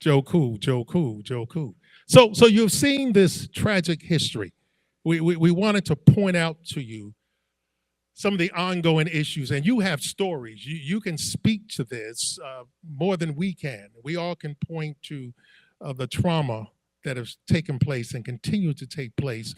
Joe Cool. So you've seen this tragic history. We wanted to point out to you some of the ongoing issues, and you have stories. You can speak to this more than we can. We all can point to the trauma that has taken place and continue to take place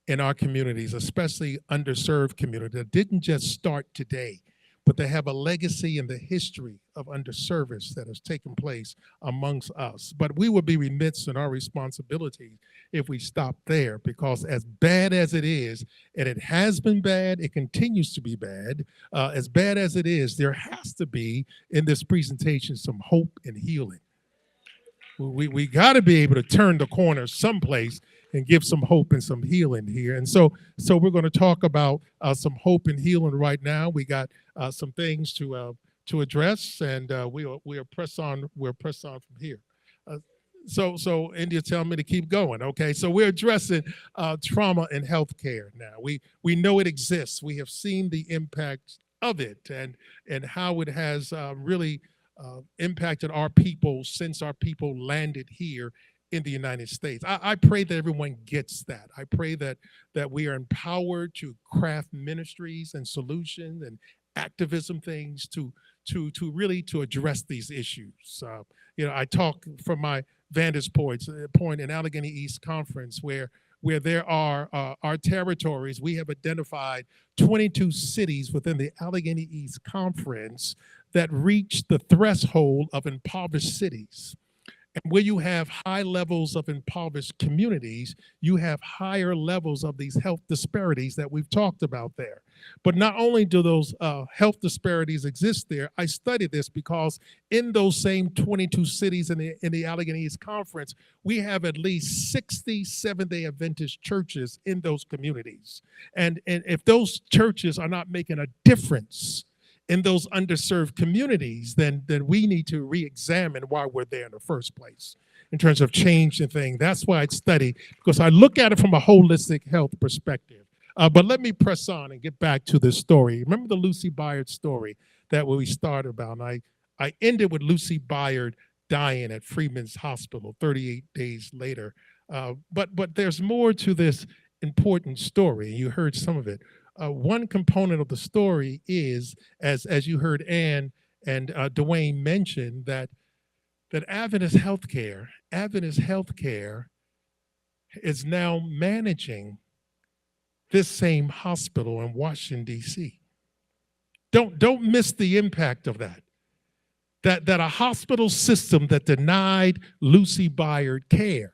in our communities, especially underserved communities that didn't just start today, but they have a legacy in the history of underservice that has taken place amongst us. But we would be remiss in our responsibility if we stop there, because as bad as it is, and it has been bad, it continues to be bad, as bad as it is, there has to be in this presentation some hope and healing. We got to be able to turn the corner someplace and give some hope and some healing here. And so we're going to talk about some hope and healing right now. We got some things to address, and we'll press on. We'll press on from here. Uh, so India, tell me to keep going. Okay, so we're addressing trauma in healthcare now. We know it exists. We have seen the impact of it, and how it has really impacted our people since our people landed here in the United States. I pray that everyone gets that. I pray that we are empowered to craft ministries and solutions and activism things to really to address these issues. I talk from my vantage point in Allegheny East Conference where there are our territories. We have identified 22 cities within the Allegheny East Conference that reach the threshold of impoverished cities. And where you have high levels of impoverished communities, you have higher levels of these health disparities that we've talked about there. But not only do those health disparities exist there, I study this because in those same 22 cities in the Allegheny East Conference, we have at least 60 Seventh-day Adventist churches in those communities. And if those churches are not making a difference in those underserved communities, then we need to re-examine why we're there in the first place in terms of change and thing. That's why I study, because I look at it from a holistic health perspective. But let me press on and get back to this story. Remember the Lucy Byard story that we started about? And I ended with Lucy Byard dying at Freeman's Hospital 38 days later. But there's more to this important story. You heard some of it. One component of the story is, as you heard Ann and Dwayne mention, that Adventist Healthcare is now managing this same hospital in Washington, D.C. Don't miss the impact of that. That a hospital system that denied Lucy Byard care,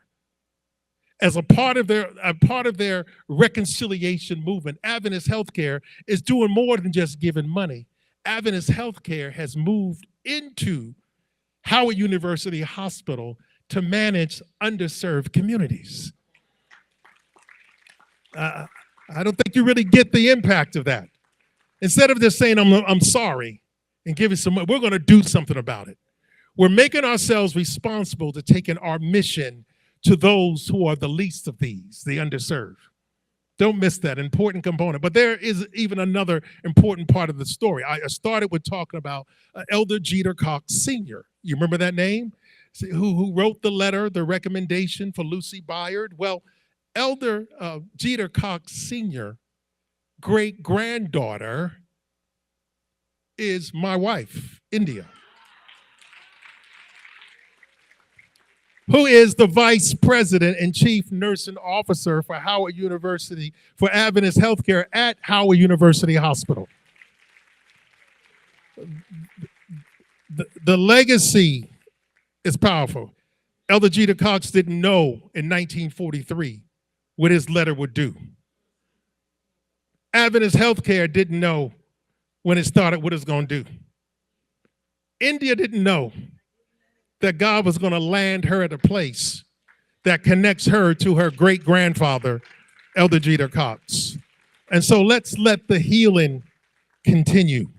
as a part of their reconciliation movement, Adventist Healthcare is doing more than just giving money. Adventist Healthcare has moved into Howard University Hospital to manage underserved communities. I don't think you really get the impact of that. Instead of just saying, I'm sorry, and giving some money, we're going to do something about it. We're making ourselves responsible to taking our mission to those who are the least of these, the underserved. Don't miss that important component. But there is even another important part of the story. I started with talking about Elder Jeter Cox Sr. You remember that name? Who wrote the letter, the recommendation for Lucy Byard? Well, Elder Jeter Cox Sr., great-granddaughter, is my wife, India, who is the vice president and chief nursing officer for Howard University, for Adventist Healthcare at Howard University Hospital. The legacy is powerful. Elder Jeter Cox didn't know in 1943 what his letter would do. Adventist Healthcare didn't know when it started what it's going to do. India didn't know that God was going to land her at a place that connects her to her great-grandfather, Elder Jeter Cox. And so let's let the healing continue.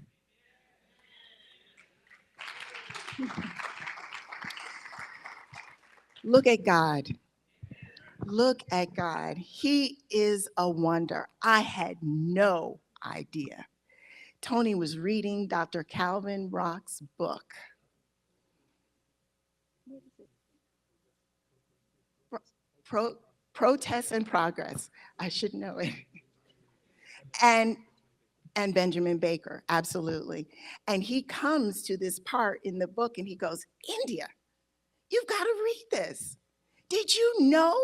Look at God. Look at God. He is a wonder. I had no idea. Tony was reading Dr. Calvin Rock's book. Protest and Progress. I should know it. And Benjamin Baker, absolutely. And he comes to this part in the book and he goes, India, you've got to read this. Did you know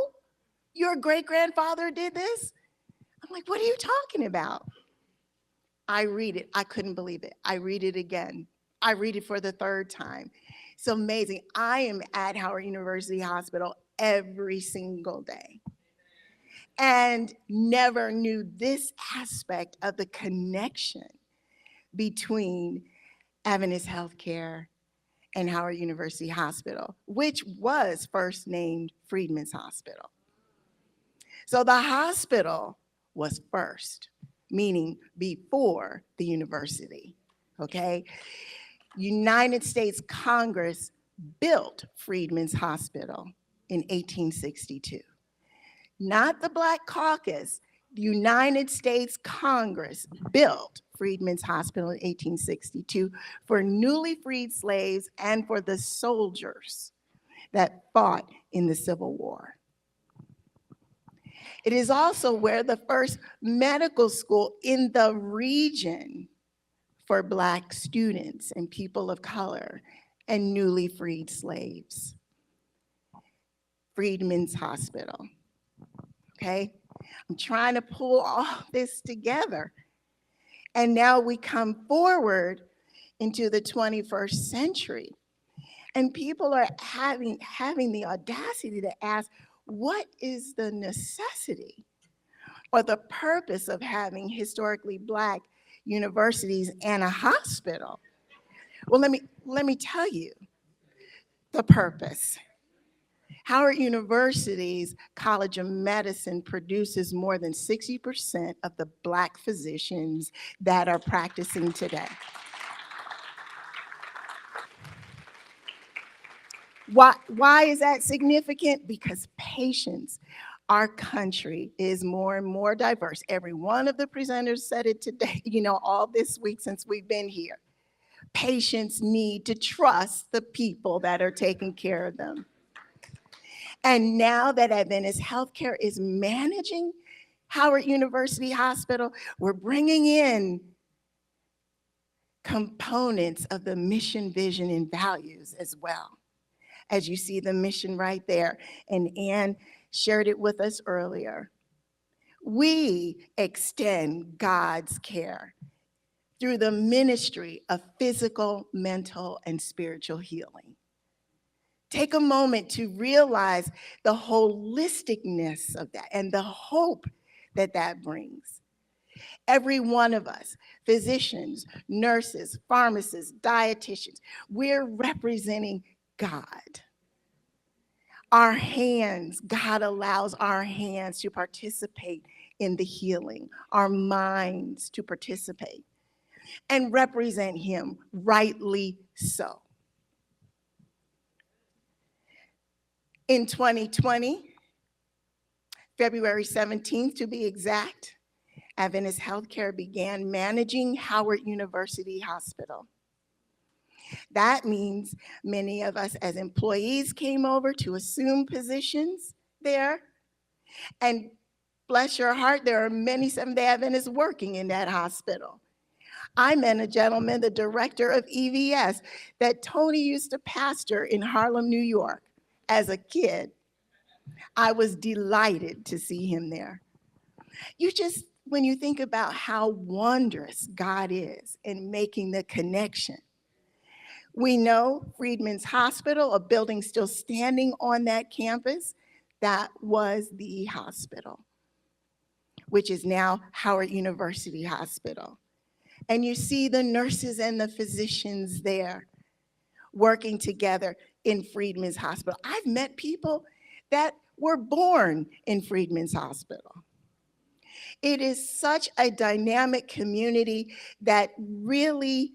your great-grandfather did this? I'm like, what are you talking about? I read it. I couldn't believe it. I read it again. I read it for the third time. It's amazing. I am at Howard University Hospital every single day and never knew this aspect of the connection between Adventist Healthcare and Howard University Hospital, which was first named Freedman's Hospital. So the hospital was first, meaning before the university, okay? United States Congress built Freedmen's Hospital in 1862. Not the Black Caucus, the United States Congress built Freedmen's Hospital in 1862 for newly freed slaves and for the soldiers that fought in the Civil War. It is also where the first medical school in the region for Black students and people of color and newly freed slaves. Freedmen's Hospital, okay? I'm trying to pull all this together. And now we come forward into the 21st century. And people are having the audacity to ask, what is the necessity or the purpose of having historically Black universities and a hospital? Well, let me tell you the purpose. Howard University's College of Medicine produces more than 60% of the Black physicians that are practicing today. Why is that significant? Because patients, our country is more and more diverse. Every one of the presenters said it today, all this week since we've been here. Patients need to trust the people that are taking care of them. And now that Adventist Healthcare is managing Howard University Hospital, we're bringing in components of the mission, vision, and values as well. As you see the mission right there, and Ann shared it with us earlier. We extend God's care through the ministry of physical, mental, and spiritual healing. Take a moment to realize the holisticness of that and the hope that that brings. Every one of us, physicians, nurses, pharmacists, dietitians, we're representing God. Our hands, God allows our hands to participate in the healing, our minds to participate and represent Him, rightly so. In 2020, February 17th to be exact, Adventist Healthcare began managing Howard University Hospital. That means many of us as employees came over to assume positions there. And bless your heart, there are many Seventh-day Adventists working in that hospital. I met a gentleman, the director of EVS, that Tony used to pastor in Harlem, New York as a kid. I was delighted to see him there. When you think about how wondrous God is in making the connection, we know Freedmen's Hospital, a building still standing on that campus, that was the hospital, which is now Howard University Hospital. And you see the nurses and the physicians there working together in Freedmen's Hospital. I've met people that were born in Freedmen's Hospital. It is such a dynamic community that really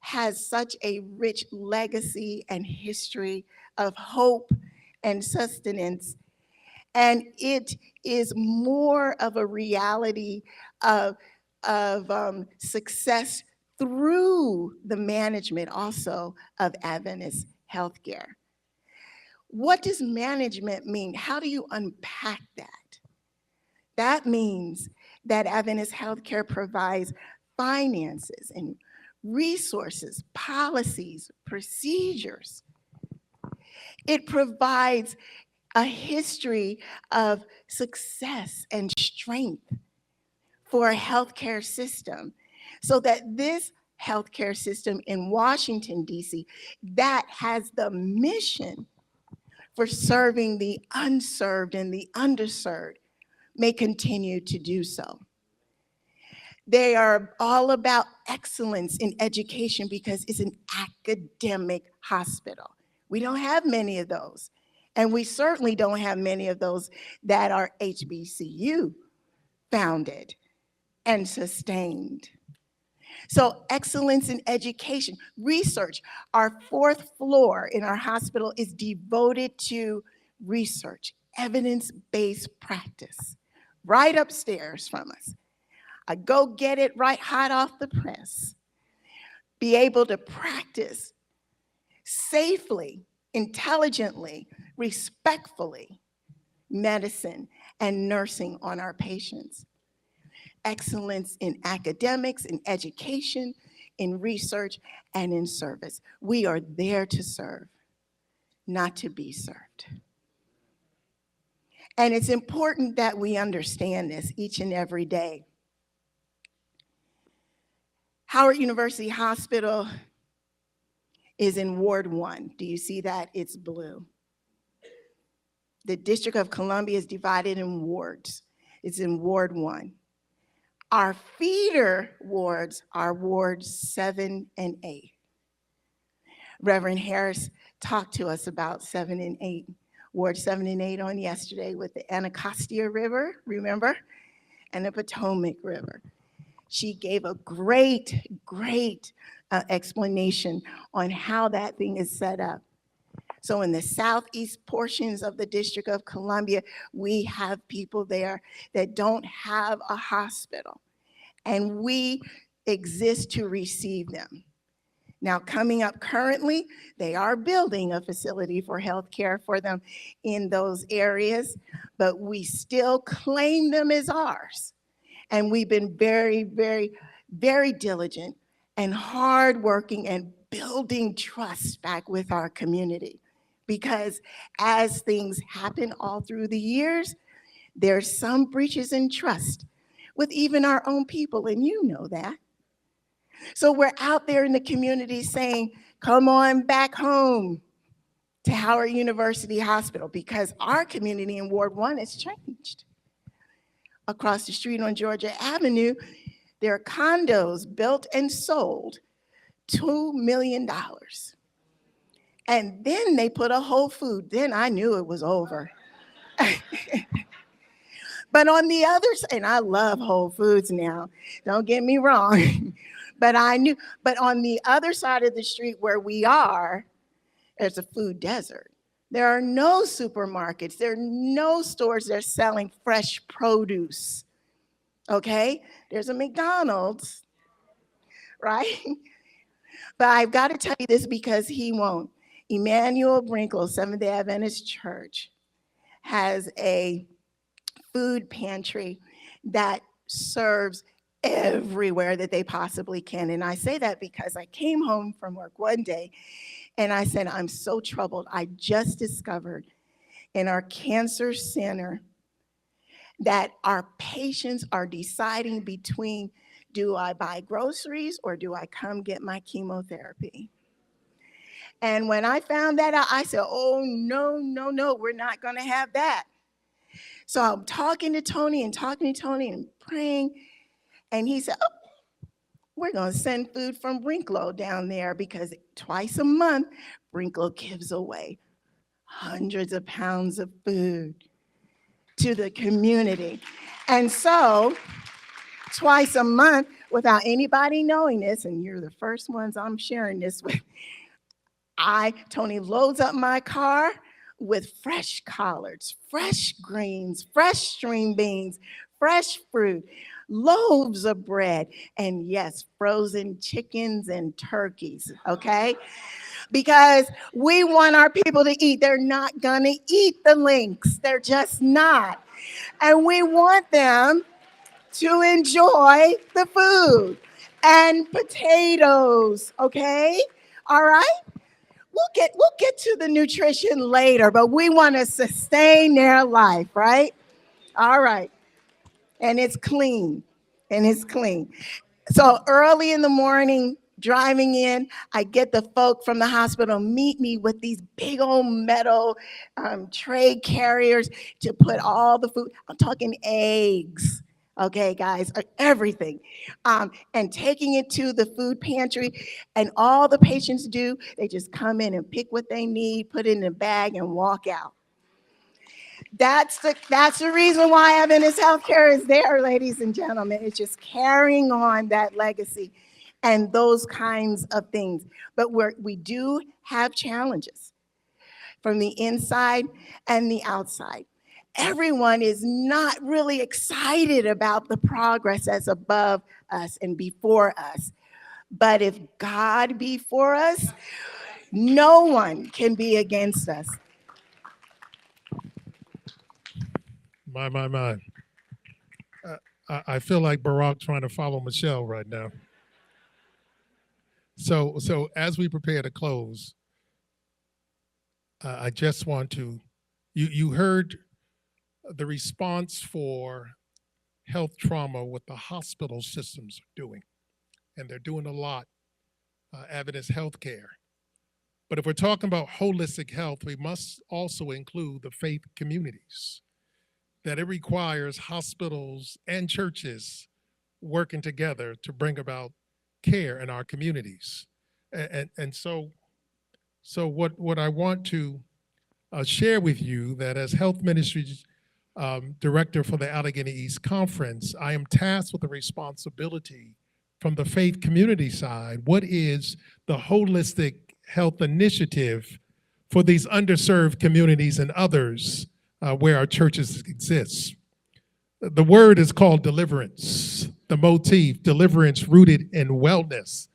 has such a rich legacy and history of hope and sustenance. And it is more of a reality of success through the management also of Adventist Healthcare. What does management mean? How do you unpack that? That means that Adventist Healthcare provides finances and resources, policies, procedures. It provides a history of success and strength for a healthcare system so that this healthcare system in Washington, D.C., that has the mission for serving the unserved and the underserved may continue to do so. They are all about excellence in education because it's an academic hospital. We don't have many of those. And we certainly don't have many of those that are HBCU founded and sustained. So excellence in education, research. Our fourth floor in our hospital is devoted to research, evidence-based practice, right upstairs from us. I go get it right hot off the press. Be able to practice safely, intelligently, respectfully medicine and nursing on our patients. Excellence in academics, in education, in research, and in service. We are there to serve, not to be served. And it's important that we understand this each and every day. Howard University Hospital is in Ward 1. Do you see that? It's blue. The District of Columbia is divided in wards. It's in Ward 1. Our feeder wards are wards 7 and 8. Reverend Harris talked to us about 7 and 8, Ward 7 and 8 on yesterday with the Anacostia River, remember? And the Potomac River. She gave a great explanation on how that thing is set up. So in the southeast portions of the District of Columbia, we have people there that don't have a hospital, and we exist to receive them. Now, coming up currently, they are building a facility for healthcare for them in those areas, but we still claim them as ours. And we've been very diligent and hardworking and building trust back with our community. Because as things happen all through the years, there's some breaches in trust with even our own people, and you know that. So we're out there in the community saying, come on back home to Howard University Hospital, because our community in Ward 1 has changed. Across the street on Georgia Avenue, there are condos built and sold, $2 million. And then they put a Whole Food. Then I knew it was over. But on the other side, and I love Whole Foods now, don't get me wrong, but on the other side of the street where we are, there's a food desert. There are no supermarkets, there are no stores that are selling fresh produce, okay? There's a McDonald's, right? But I've got to tell you this because he won't. Emmanuel Brinkle, Seventh-day Adventist Church, has a food pantry that serves everywhere that they possibly can. And I say that because I came home from work one day and I said, I'm so troubled. I just discovered in our cancer center that our patients are deciding between, do I buy groceries or do I come get my chemotherapy? And when I found that out, I said, oh, no, we're not going to have that. So I'm talking to Tony and praying. And he said, oh, we're going to send food from Brinklow down there because twice a month, Brinklow gives away hundreds of pounds of food to the community. And so twice a month, without anybody knowing this, and you're the first ones I'm sharing this with, Tony loads up my car with fresh collards, fresh greens, fresh string beans, fresh fruit, loaves of bread, and yes, frozen chickens and turkeys, okay? Because we want our people to eat. They're not gonna eat the links. They're just not. And we want them to enjoy the food and potatoes, okay? All right? We'll get to the nutrition later, but we want to sustain their life, right? All right. And it's clean. So early in the morning, driving in, I get the folk from the hospital meet me with these big old metal tray carriers to put all the food. I'm talking eggs, okay, guys, everything. And taking it to the food pantry. And all the patients do, they just come in and pick what they need, put it in a bag, and walk out. That's the reason why Adventist Healthcare is there, ladies and gentlemen. It's just carrying on that legacy and those kinds of things. But we do have challenges from the inside and the outside. Everyone is not really excited about the progress that's above us and before us. But if God be for us, no one can be against us. My. I feel like Barack trying to follow Michelle right now. So as we prepare to close, I just want to, you heard the response for health trauma, what the hospital systems are doing, and they're doing a lot, Adventist Healthcare. But if we're talking about holistic health, we must also include the faith communities, that it requires hospitals and churches working together to bring about care in our communities. And so what I want to share with you, that as health ministries director for the Allegheny East Conference, I am tasked with the responsibility from the faith community side. What is the holistic health initiative for these underserved communities and others where our churches exist? The word is called deliverance. The motif, deliverance rooted in wellness.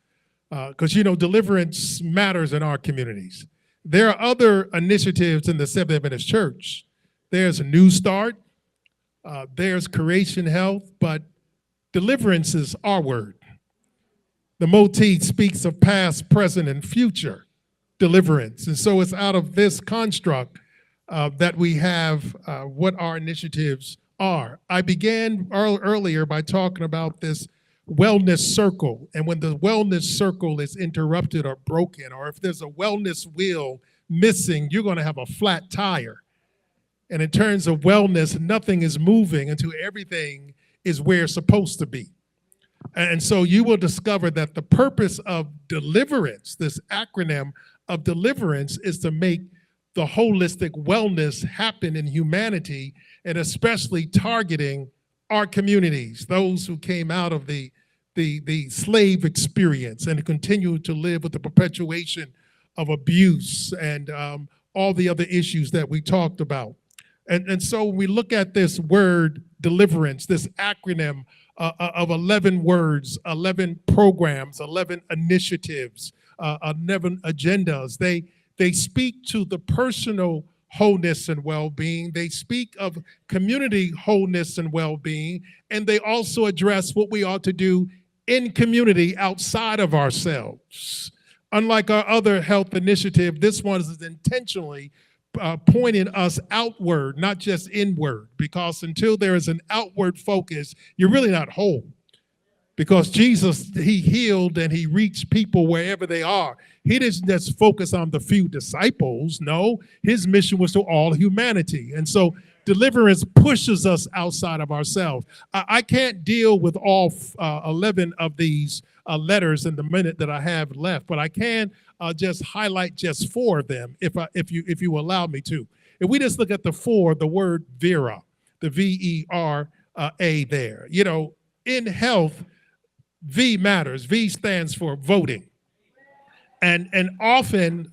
Because, deliverance matters in our communities. There are other initiatives in the Seventh Adventist Church. There's a New Start, there's Creation Health, but deliverance is our word. The motif speaks of past, present, and future deliverance. And so it's out of this construct that we have what our initiatives are. I began earlier by talking about this wellness circle. And when the wellness circle is interrupted or broken, or if there's a wellness wheel missing, you're going to have a flat tire. And in terms of wellness, nothing is moving until everything is where it's supposed to be. And so you will discover that the purpose of deliverance, this acronym of deliverance, is to make the holistic wellness happen in humanity, and especially targeting our communities, those who came out of the slave experience and continue to live with the perpetuation of abuse and all the other issues that we talked about. And so we look at this word deliverance, this acronym of 11 words, 11 programs, 11 initiatives, 11 agendas. They speak to the personal wholeness and well-being. They speak of community wholeness and well-being, and they also address what we ought to do in community outside of ourselves. Unlike our other health initiative, this one is intentionally pointing us outward, not just inward, because until there is an outward focus, you're really not whole. Because Jesus, he healed and he reached people wherever they are. He didn't just focus on the few disciples. No, his mission was to all humanity. And so deliverance pushes us outside of ourselves. I can't deal with all 11 of these letters in the minute that I have left, but I can just highlight just 4 of them if you allow me to. If we just look at the 4, the word Vera, the VERA there. In health, V matters. V stands for voting. And often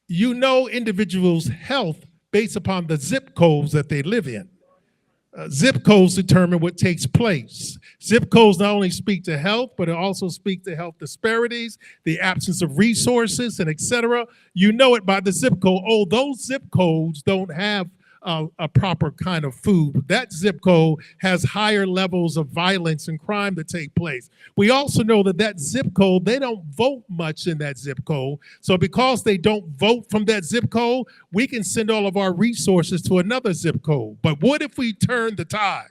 individuals' health based upon the zip codes that they live in. Zip codes determine what takes place. Zip codes not only speak to health, but it also speak to health disparities, the absence of resources, and et cetera. You know it by the zip code. Oh, those zip codes don't have a proper kind of food. That zip code has higher levels of violence and crime that take place. We also know that zip code, they don't vote much in that zip code. So because they don't vote from that zip code, we can send all of our resources to another zip code. But what if we turn the tide?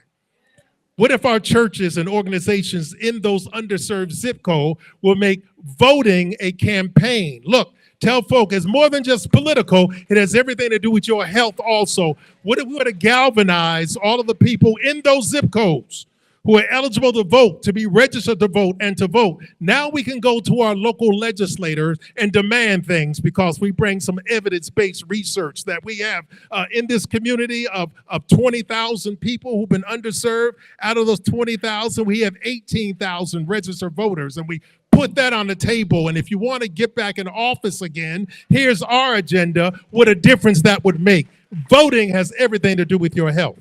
What if our churches and organizations in those underserved zip code will make voting a campaign? Look, tell folk it's more than just political. It has everything to do with your health also. What if we were to galvanize all of the people in those zip codes who are eligible to vote, to be registered to vote, and to vote. Now we can go to our local legislators and demand things because we bring some evidence-based research that we have in this community of 20,000 people who've been underserved. Out of those 20,000, we have 18,000 registered voters, and we put that on the table. And if you want to get back in office again, here's our agenda, what a difference that would make. Voting has everything to do with your health.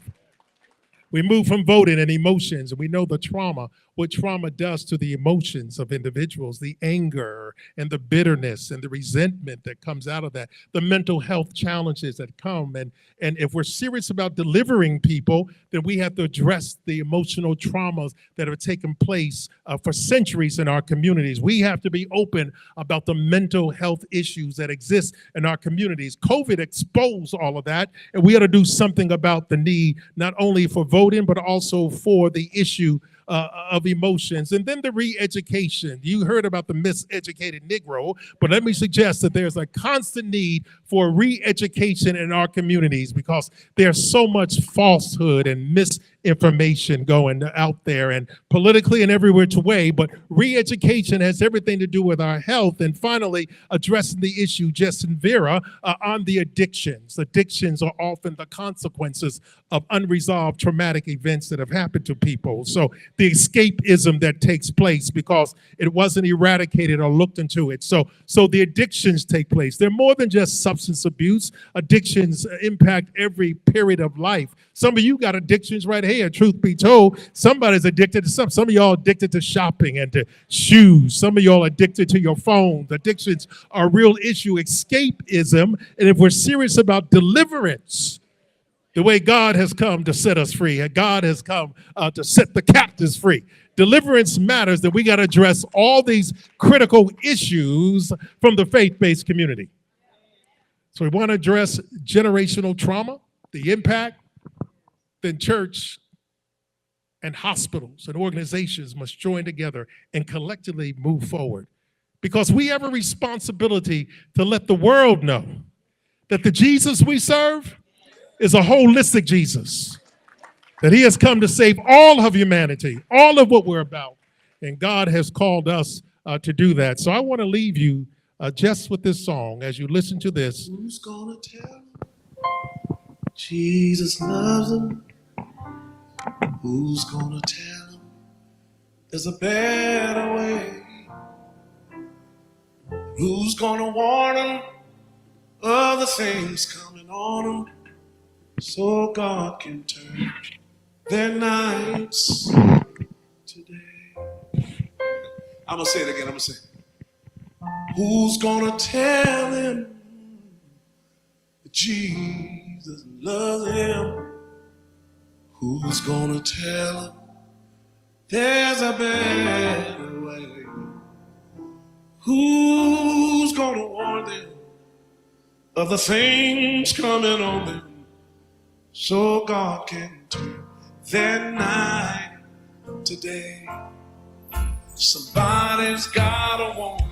We move from voting and emotions, and we know the trauma, what trauma does to the emotions of individuals, the anger and the bitterness and the resentment that comes out of that, the mental health challenges that come. And if we're serious about delivering people, then we have to address the emotional traumas that have taken place for centuries in our communities. We have to be open about the mental health issues that exist in our communities. COVID exposed all of that, and we ought to do something about the need, not only for voting, but also for the issue of emotions. And then the re-education. You heard about the miseducated Negro, but let me suggest that there's a constant need for re-education in our communities because there's so much falsehood and misinformation going out there and politically and every which way. But re-education has everything to do with our health. And finally, addressing the issue, Jess and Vera, on the addictions. Addictions are often the consequences of unresolved traumatic events that have happened to people. So the escapism that takes place because it wasn't eradicated or looked into it. So the addictions take place. They're more than just substance abuse. Addictions impact every period of life. Some of you got addictions right here, truth be told. Somebody's addicted to something. Some of y'all addicted to shopping and to shoes. Some of y'all addicted to your phones. Addictions are a real issue. Escapism, and if we're serious about deliverance, the way God has come to set us free, and God has come to set the captives free. Deliverance matters, that we got to address all these critical issues from the faith-based community. So we want to address generational trauma, the impact. Then church and hospitals and organizations must join together and collectively move forward. Because we have a responsibility to let the world know that the Jesus we serve is a holistic Jesus, that he has come to save all of humanity, all of what we're about, and God has called us to do that. So I want to leave you just with this song as you listen to this. Who's gonna tell Jesus loves him? Who's gonna tell him there's a better way? Who's gonna warn him of the things coming on him so God can turn their nights today? I'm gonna say it again, I'm gonna say it. Who's gonna tell him that Jesus loves him? Who's gonna tell him there's a better way? Who's gonna warn them of the things coming on them so God can turn their night today? Somebody's gotta warn